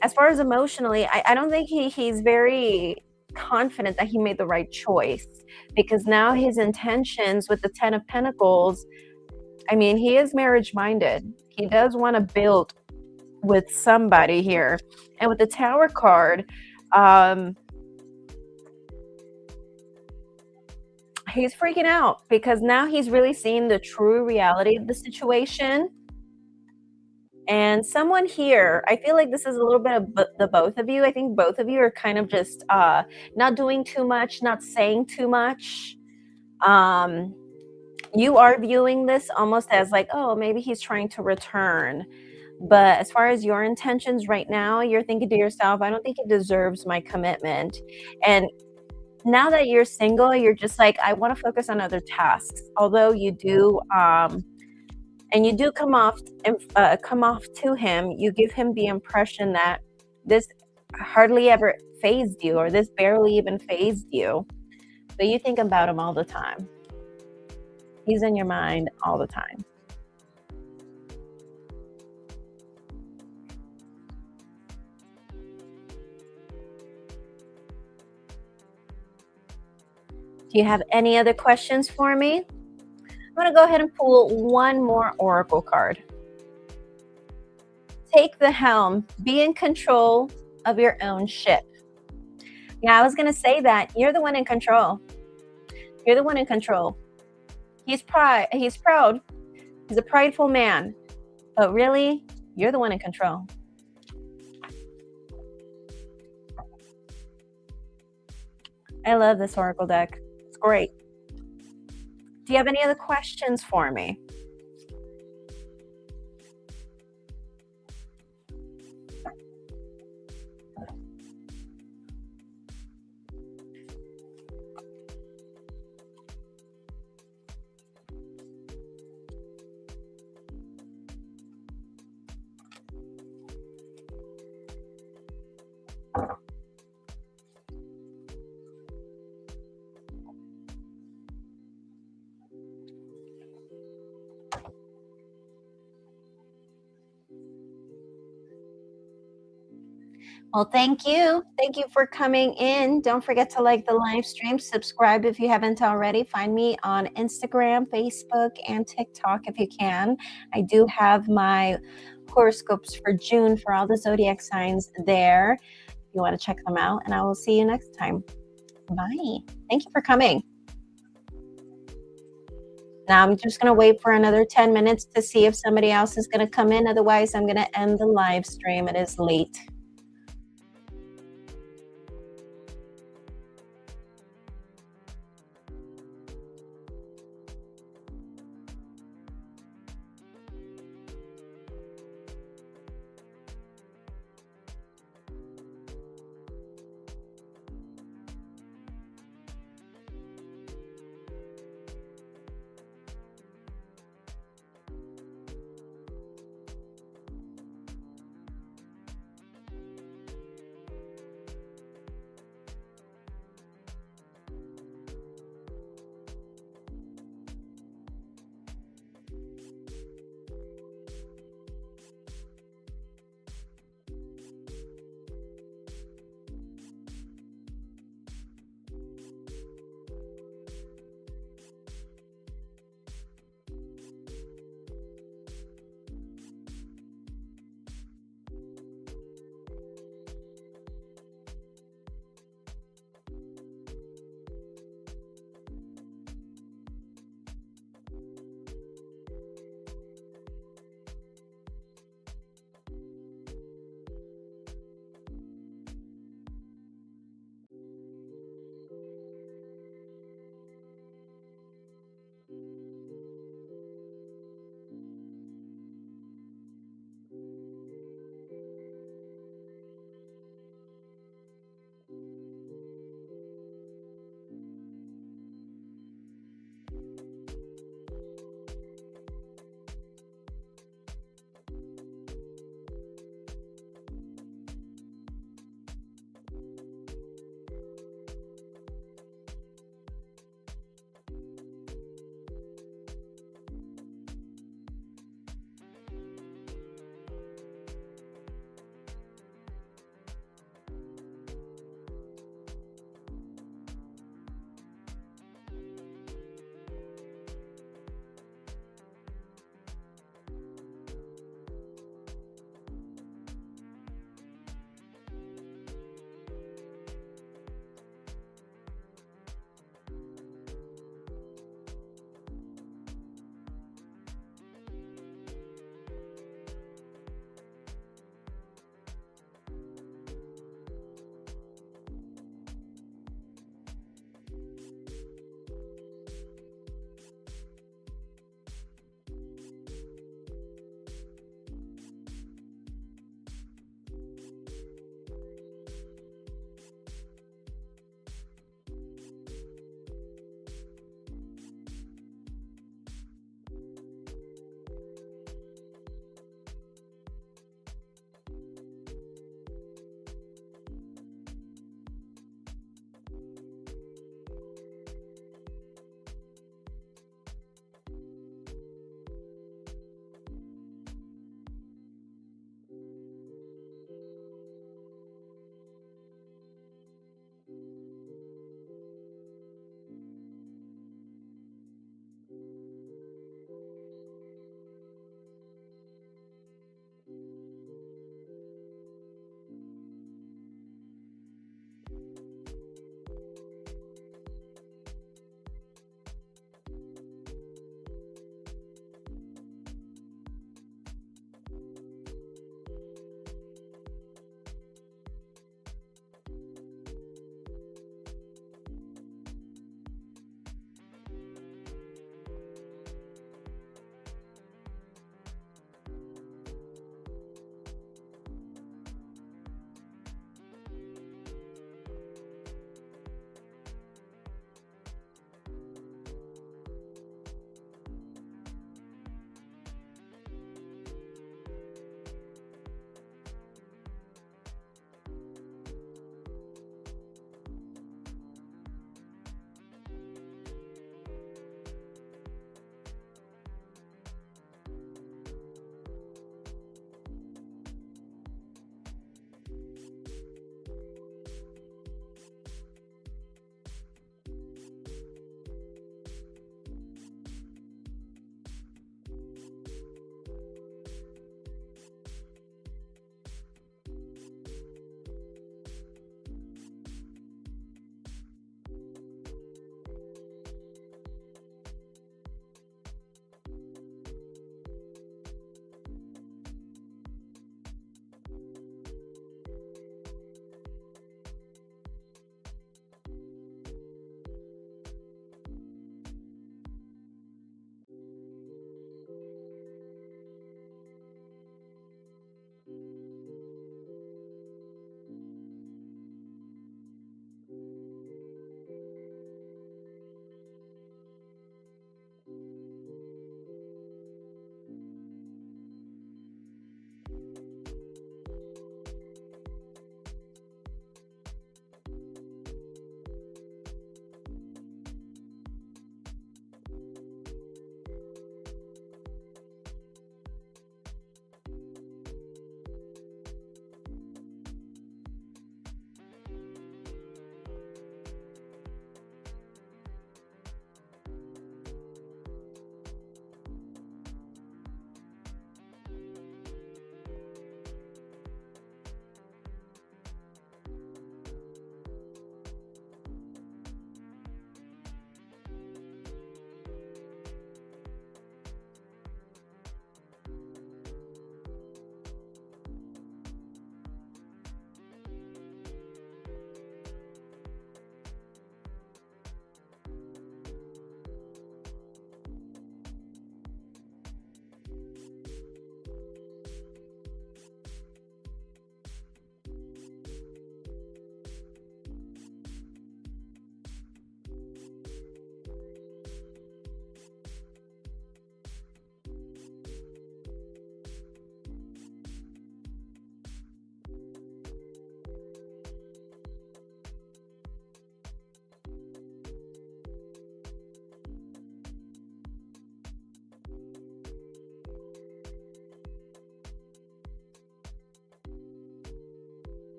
As far as emotionally, I don't think he's very confident that he made the right choice, because now his intentions with the 10 of Pentacles, I mean, he is marriage minded. He does want to build with somebody here. And with the Tower card, he's freaking out because now he's really seeing the true reality of the situation. And someone here, I feel like this is a little bit of the both of you. I think both of you are kind of just not doing too much, not saying too much. You are viewing this almost as like, oh, maybe he's trying to return. But as far as your intentions right now, you're thinking to yourself, I don't think it deserves my commitment. And now that you're single, you're just like, I want to focus on other tasks. Although you do, and you do come off to him, you give him the impression that this hardly ever fazed you, or this barely even fazed you. But you think about him all the time. He's in your mind all the time. Do you have any other questions for me? I'm going to go ahead and pull one more oracle card. Take the helm. Be in control of your own ship. Yeah, I was going to say that. You're the one in control. You're the one in control. He's proud. He's proud. He's a prideful man. But really, you're the one in control. I love this oracle deck. It's great. Do you have any other questions for me? Well, thank you. Thank you for coming in. Don't forget to like the live stream, subscribe if you haven't already. Find me on Instagram, Facebook, and TikTok if you can. I do have my horoscopes for June for all the zodiac signs there. If you want to check them out, and I will see you next time. Bye. Thank you for coming. Now I'm just going to wait for another 10 minutes to see if somebody else is going to come in. Otherwise, I'm going to end the live stream. It is late.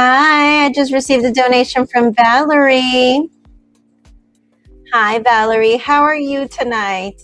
Hi, I just received a donation from Valerie. Hi, Valerie. How are you tonight?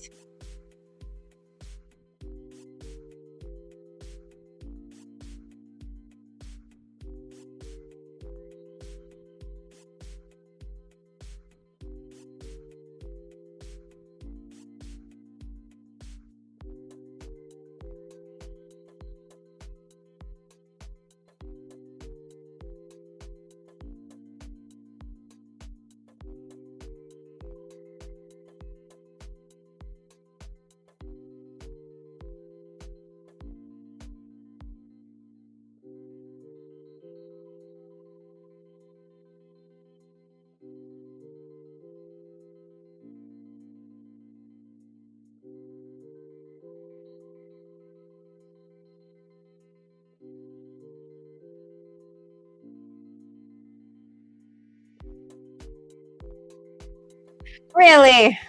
Really?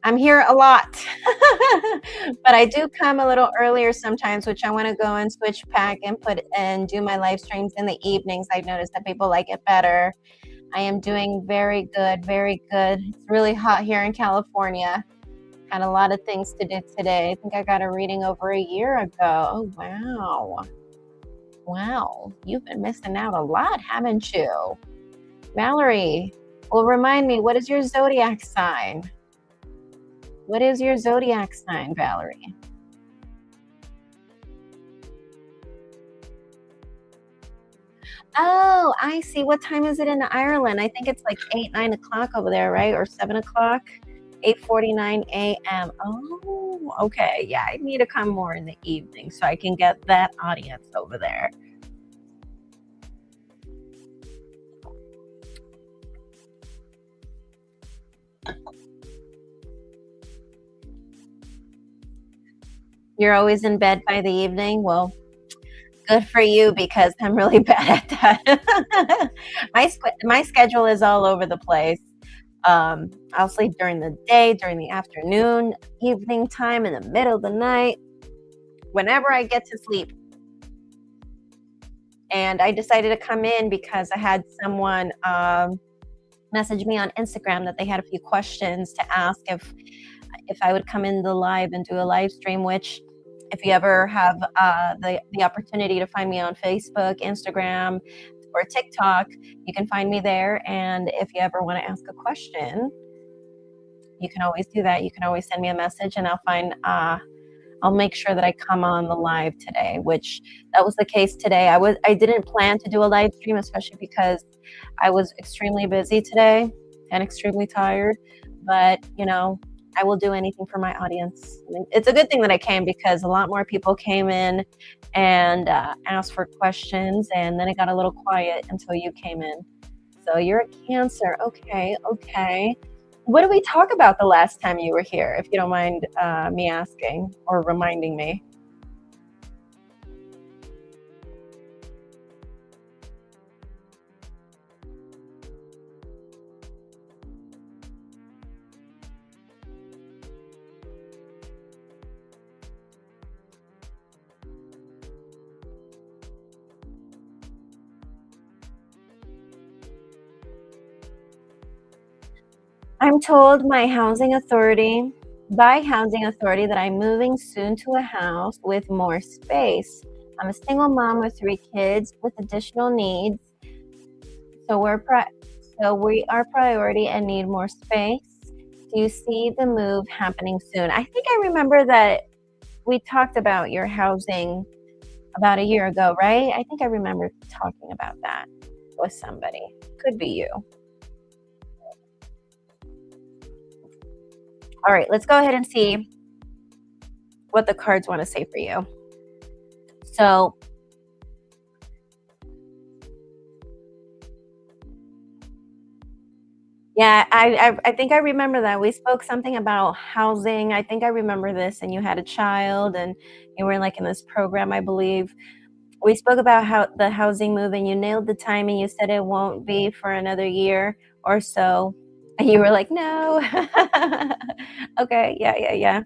I'm here a lot. But I do come a little earlier sometimes, which I want to go and switch back and put and do my live streams in the evenings. I've noticed that people like it better. I am doing very good, very good. It's really hot here in California. Had a lot of things to do today. I think I got a reading over a year ago. Oh, wow. Wow. You've been missing out a lot, haven't you? Valerie, well, remind me, what is your zodiac sign? What is your zodiac sign, Valerie? Oh, I see. What time is it in Ireland? I think it's like 8, 9 o'clock over there, right? Or 7 o'clock? 8:49 a.m. Oh, okay. Yeah, I need to come more in the evening so I can get that audience over there. You're always in bed by the evening? Well, good for you because I'm really bad at that. My schedule is all over the place. I'll sleep during the day, during the afternoon, evening time, in the middle of the night, whenever I get to sleep. And I decided to come in because I had someone message me on Instagram that they had a few questions to ask if I would come in the live and do a live stream, which if you ever have the opportunity to find me on Facebook, Instagram, or TikTok, you can find me there. And if you ever want to ask a question, you can always do that. You can always send me a message and I'll make sure that I come on the live today, which that was the case today. I didn't plan to do a live stream, especially because I was extremely busy today and extremely tired. But I will do anything for my audience. I mean, it's a good thing that I came because a lot more people came in and asked for questions, and then it got a little quiet until you came in. So you're a Cancer. Okay, okay. What did we talk about the last time you were here, if you don't mind me asking or reminding me? I'm told by housing authority that I'm moving soon to a house with more space. I'm a single mom with 3 kids with additional needs, so we are priority and need more space. Do you see the move happening soon? I think I remember that we talked about your housing about a year ago, right? I think I remember talking about that with somebody. Could be you. All right, let's go ahead and see what the cards want to say for you. So, yeah, I think I remember that. We spoke something about housing. I think I remember this, and you had a child, and you were like in this program, I believe. We spoke about how the housing move, and you nailed the timing. You said it won't be for another year or so. And you were like, no. Okay, yeah, yeah, yeah.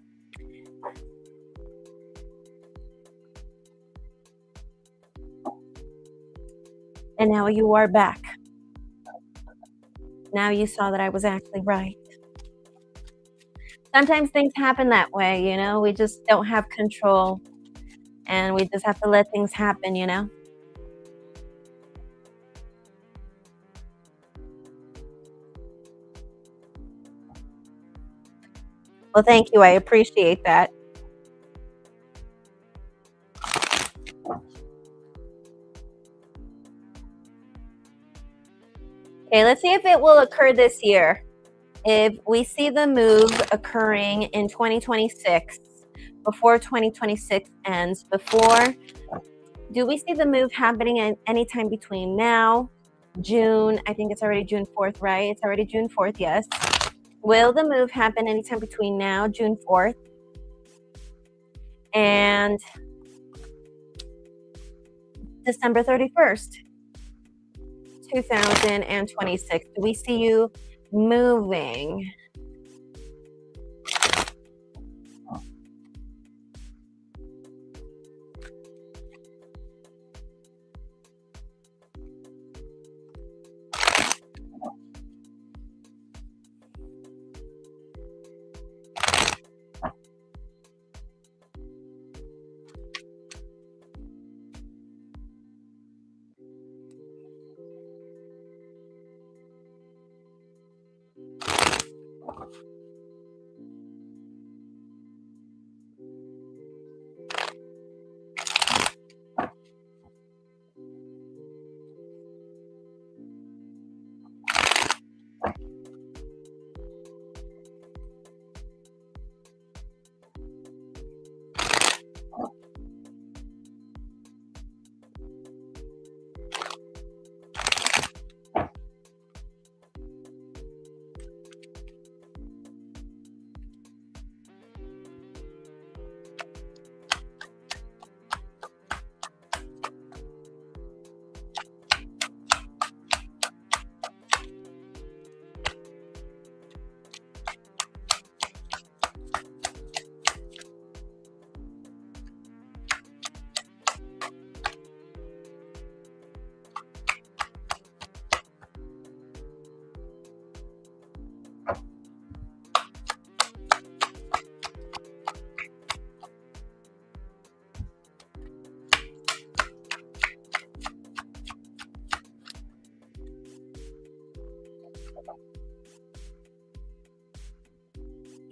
And now you are back. Now you saw that I was actually right. Sometimes things happen that way, you know? We just don't have control, and we just have to let things happen, you know? Well, thank you. I appreciate that. Okay, let's see if it will occur this year. If we see the move occurring in 2026, before 2026 ends, do we see the move happening at any time between now, June? I think it's already June 4th, right? It's already June 4th, yes. Will the move happen anytime between now, June 4th, and December 31st, 2026? Do we see you moving?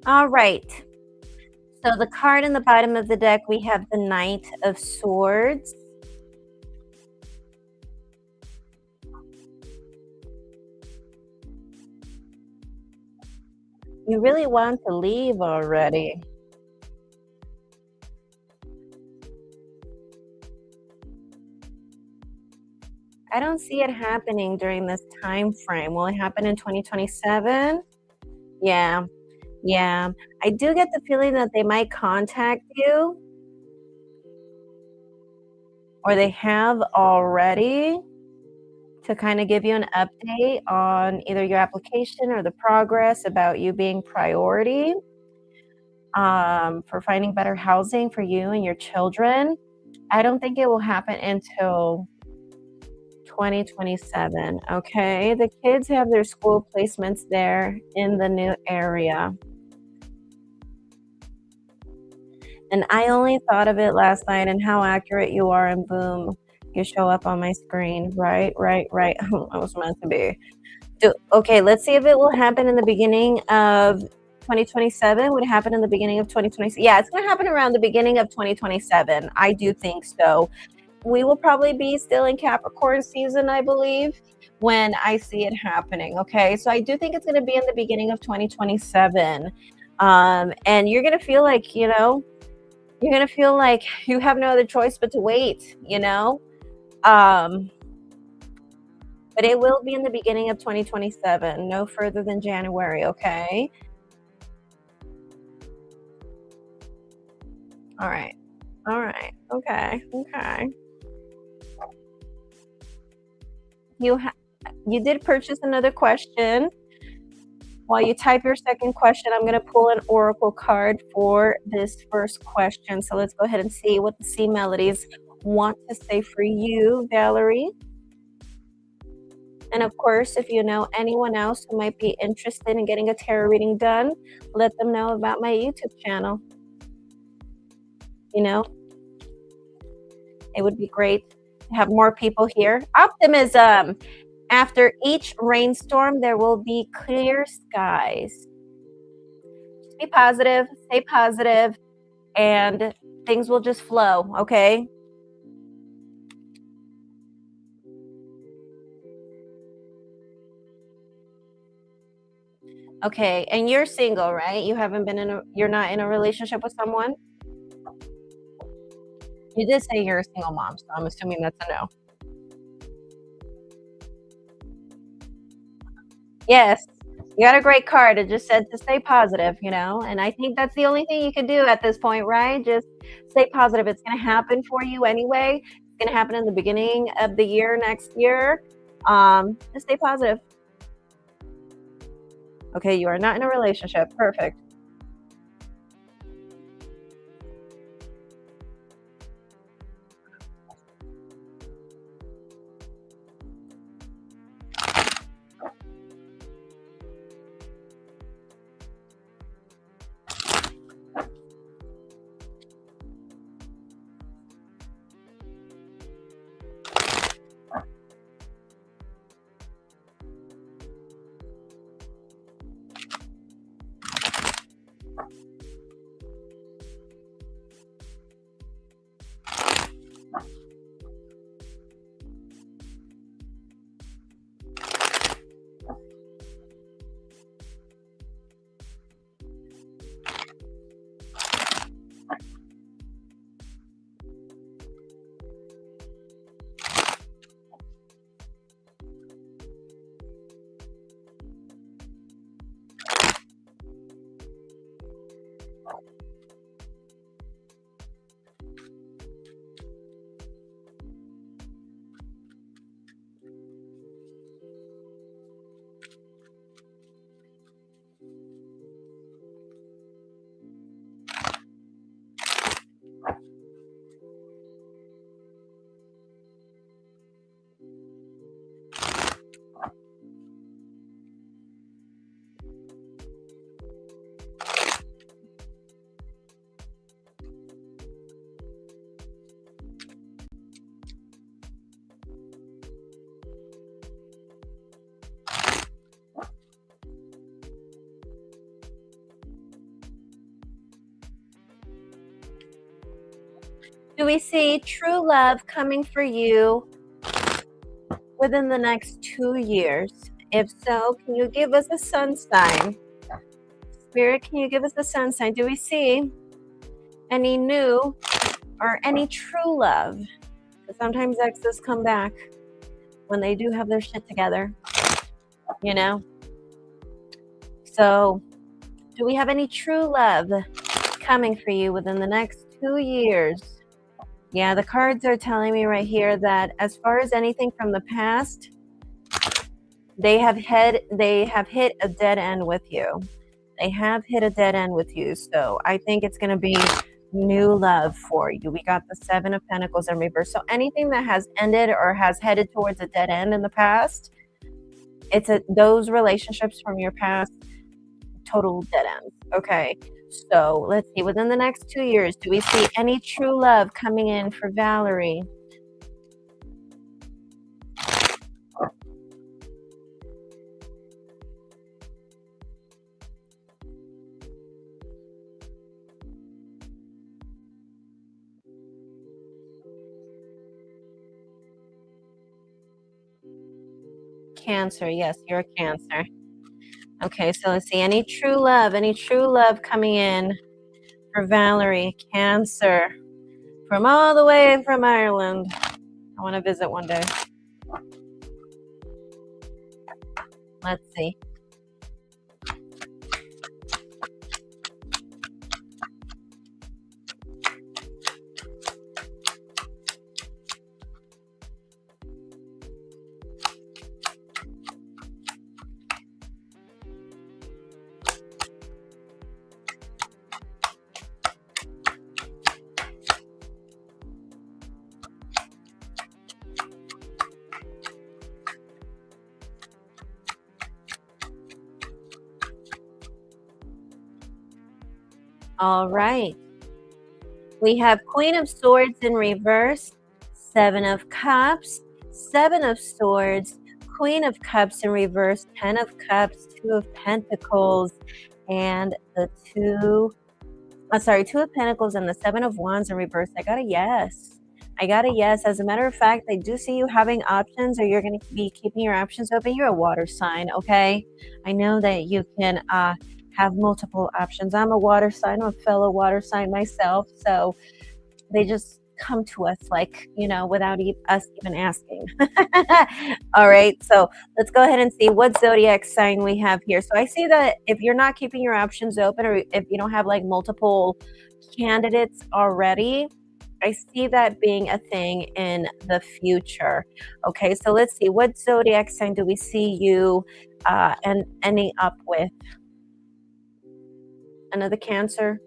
All right. So the card in the bottom of the deck, we have the Knight of Swords. You really want to leave already. I don't see it happening during this time frame. Will it happen in 2027? Yeah. Yeah. I do get the feeling that they might contact you, or they have already, to kind of give you an update on either your application or the progress about you being priority, for finding better housing for you and your children. I don't think it will happen until 2027. Okay. The kids have their school placements there in the new area. And I only thought of it last night and how accurate you are, and boom, you show up on my screen. Right. I was meant to be. Okay, let's see if it will happen in the beginning of 2027. Would it happen in the beginning of 2027? Yeah, it's going to happen around the beginning of 2027. I do think so. We will probably be still in Capricorn season, I believe, when I see it happening. Okay, so I do think it's going to be in the beginning of 2027. And you're going to feel like, you're going to feel like you have no other choice but to wait, but it will be in the beginning of 2027, no further than January, okay? All right. Okay. You did purchase another question. While you type your second question, I'm going to pull an oracle card for this first question. So let's go ahead and see what the sea melodies want to say for you, Valerie. And of course, if you know anyone else who might be interested in getting a tarot reading done, let them know about my YouTube channel. You know, it would be great to have more people here. Optimism. After each rainstorm, there will be clear skies. Just be positive, stay positive, and things will just flow, okay? Okay, and you're single, right? You haven't been you're not in a relationship with someone? You did say you're a single mom, so I'm assuming that's a no. Yes, you got a great card. It just said to stay positive, you know, and I think that's the only thing you can do at this point, right? Just stay positive. It's going to happen for you anyway. It's going to happen in the beginning of the year next year. Just stay positive. Okay, you are not in a relationship. Perfect. Do we see true love coming for you within the next 2 years? If so, can you give us a sun sign? Spirit, can you give us a sun sign? Do we see any new or any true love? Because sometimes exes come back when they do have their shit together, you know? So, do we have any true love coming for you within the next 2 years? Yeah, the cards are telling me right here that as far as anything from the past, they have hit a dead end with you. They have hit a dead end with you. So I think it's going to be new love for you. We got the 7 of Pentacles in reverse. So anything that has ended or has headed towards a dead end in the past, those relationships from your past, total dead ends. Okay. So let's see, within the next 2 years, do we see any true love coming in for Valerie? Cancer. Yes, you're a Cancer. Okay, so let's see, any true love coming in for Valerie, Cancer, from all the way from Ireland. I want to visit one day. Let's see. All right. We have Queen of Swords in reverse, Seven of Cups, Seven of Swords, Queen of Cups in reverse, Ten of Cups, Two of Pentacles, and the Two of Pentacles and the Seven of Wands in reverse. I got a yes. I got a yes. As a matter of fact, I do see you having options, or you're going to be keeping your options open. You're a water sign, okay? I know that you can have multiple options. I'm a water sign. I'm a fellow water sign myself. So they just come to us like, without us even asking. All right, so let's go ahead and see what zodiac sign we have here. So I see that if you're not keeping your options open, or if you don't have like multiple candidates already, I see that being a thing in the future. Okay, so let's see, what zodiac sign do we see you and ending up with? Another Cancer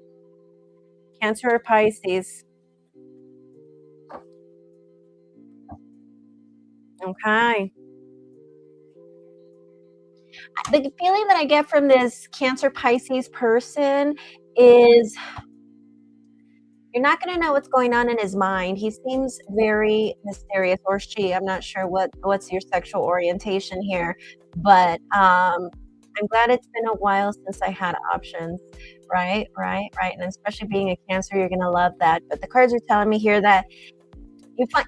or Pisces? Okay. The feeling that I get from this Cancer Pisces person is you're not going to know what's going on in his mind. He seems very mysterious, or she. I'm not sure what's your sexual orientation here, but I'm glad it's been a while since I had options. Right, right, right. And especially being a Cancer, you're going to love that. But the cards are telling me here that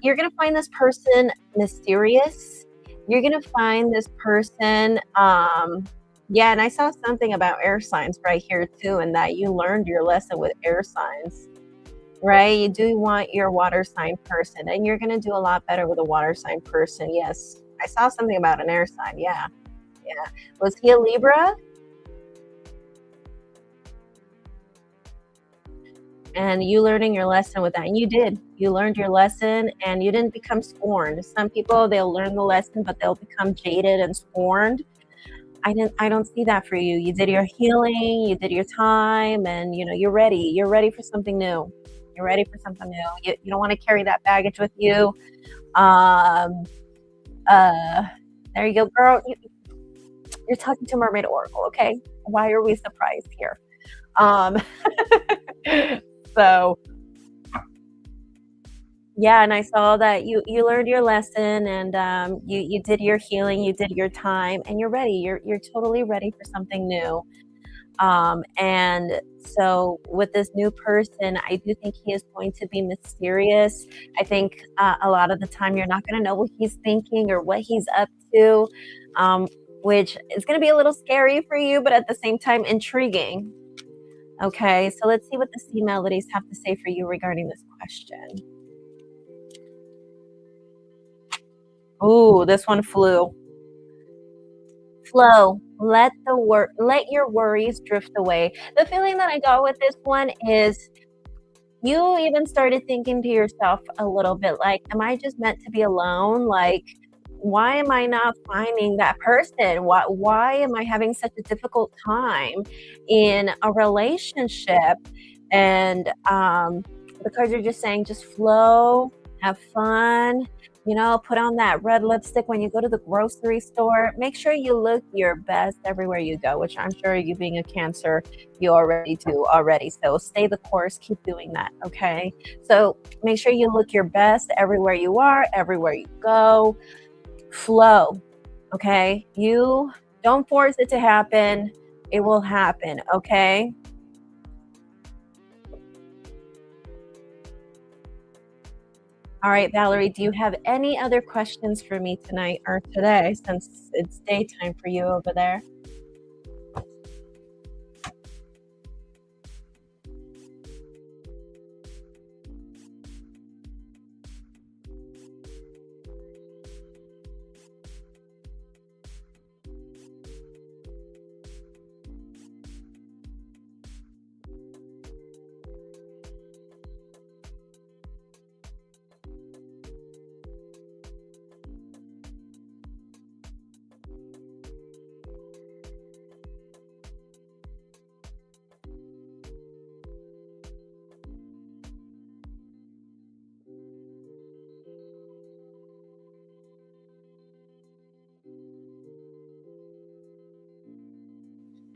you're going to find this person mysterious. You're going to find this person, yeah, and I saw something about air signs right here too, and that you learned your lesson with air signs, right? You do want your water sign person, and you're going to do a lot better with a water sign person. Yes, I saw something about an air sign. Yeah, yeah. Was he a Libra? And you learning your lesson with that. And you did. You learned your lesson, and you didn't become scorned. Some people, they'll learn the lesson, but they'll become jaded and scorned. I don't see that for you. You did your healing, you did your time, and you're ready. You're ready for something new. You're ready for something new. You don't want to carry that baggage with you. Um, uh, there you go, girl. You're talking to Mermaid Oracle, okay? Why are we surprised here? Um, so yeah, and I saw that you learned your lesson, and you did your healing, you did your time, and you're ready. You're totally ready for something new. And so with this new person, I do think he is going to be mysterious. I think a lot of the time you're not going to know what he's thinking or what he's up to, um, which is going to be a little scary for you, but at the same time intriguing. Okay, so let's see what the sea melodies have to say for you regarding this question. Ooh, this one flew. Flow. Let your worries drift away. The feeling that I got with this one is you even started thinking to yourself a little bit like, am I just meant to be alone? Like, why am I not finding that person? Why am I having such a difficult time in a relationship? And the cards are just saying, just flow, have fun, put on that red lipstick when you go to the grocery store. Make sure you look your best everywhere you go, which I'm sure you being a Cancer, you already do already. So stay the course, keep doing that, okay? So make sure you look your best everywhere you are, everywhere you go. Flow, okay? You don't force it to happen. It will happen, okay? All right, Valerie, do you have any other questions for me tonight or today, since it's daytime for you over there?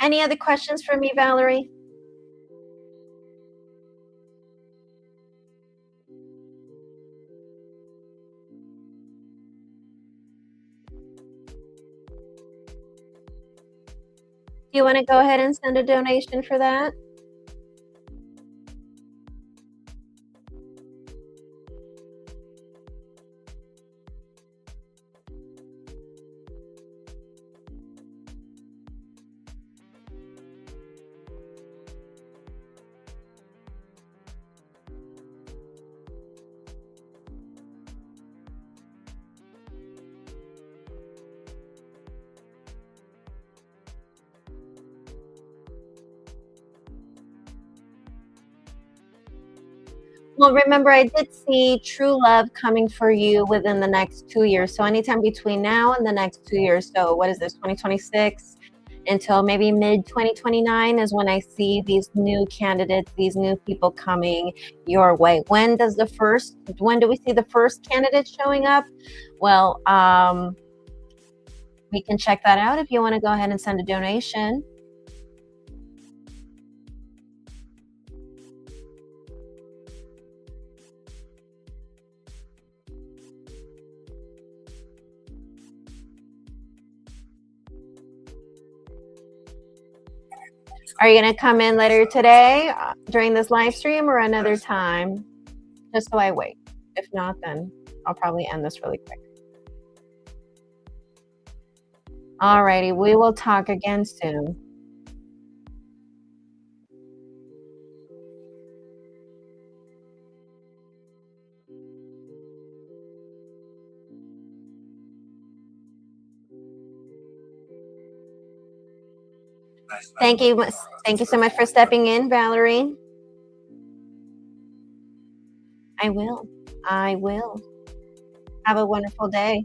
Any other questions for me, Valerie? Do you wanna go ahead and send a donation for that? Well, remember, I did see true love coming for you within the next 2 years, so anytime between now and the next 2 years, so what is this, 2026 until maybe mid-2029 is when I see these new candidates, these new people coming your way. When do we see the first candidate showing up? Well, we can check that out if you wanna go ahead and send a donation. Are you gonna come in later today, during this live stream or another time? Just so I wait. If not, then I'll probably end this really quick. Alrighty, we will talk again soon. Thank you, thank you so much for stepping in, Valerie. I will. I will. Have a wonderful day.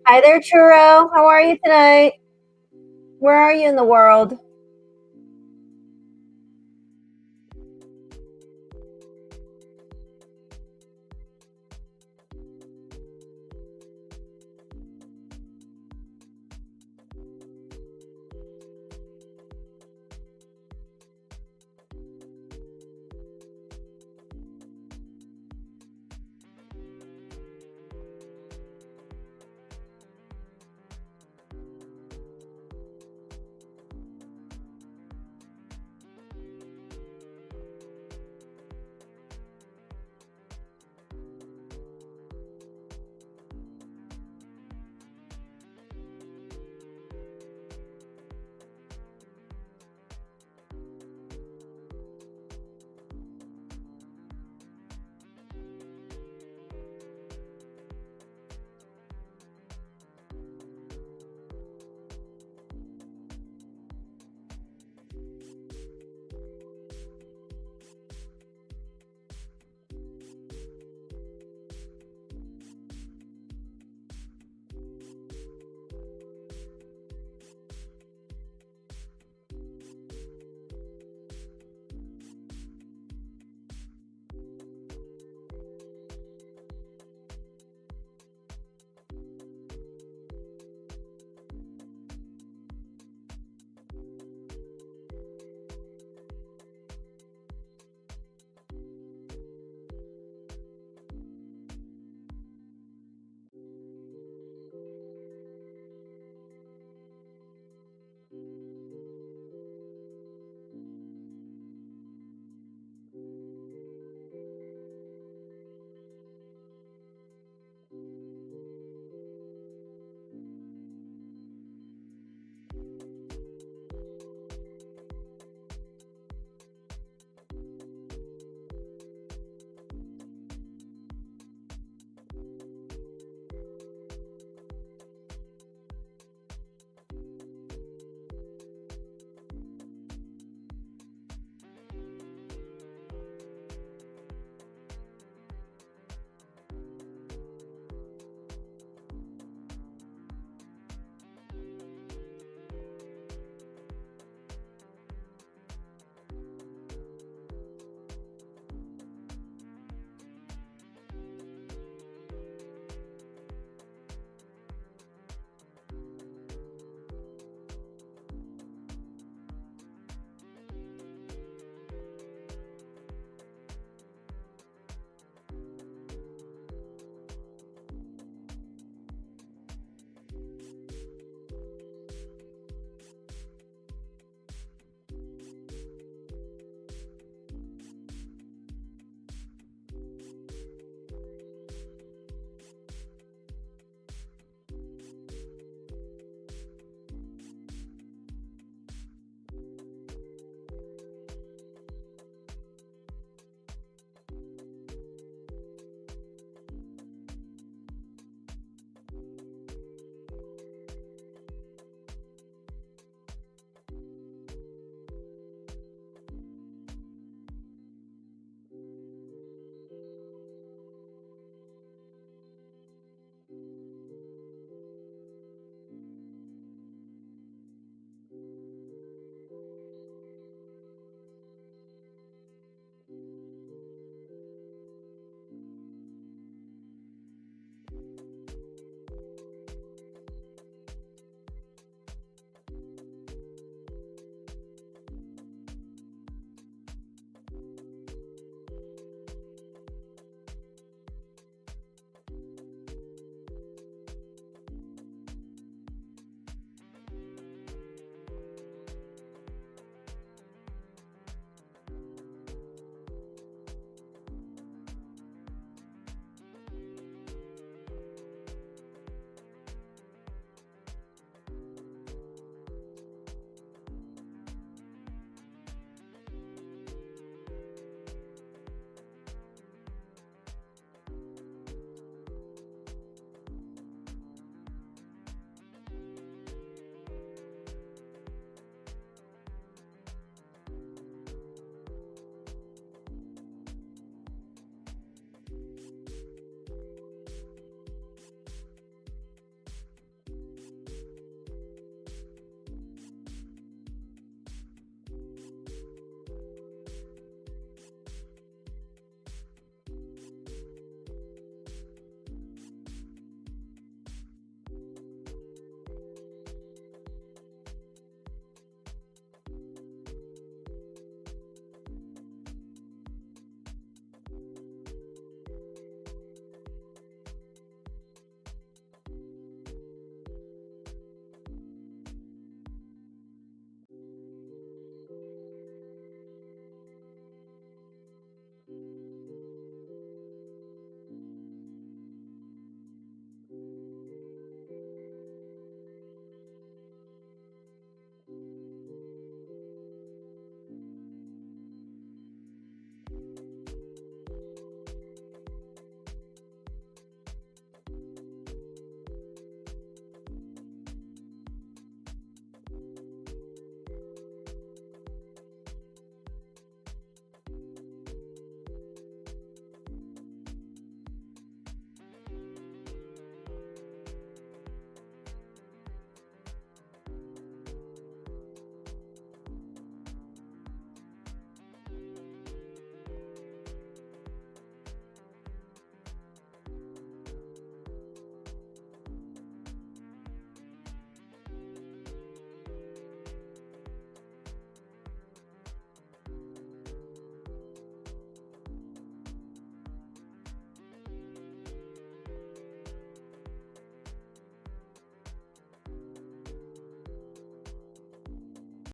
Hi there, Churro. How are you tonight? Where are you in the world?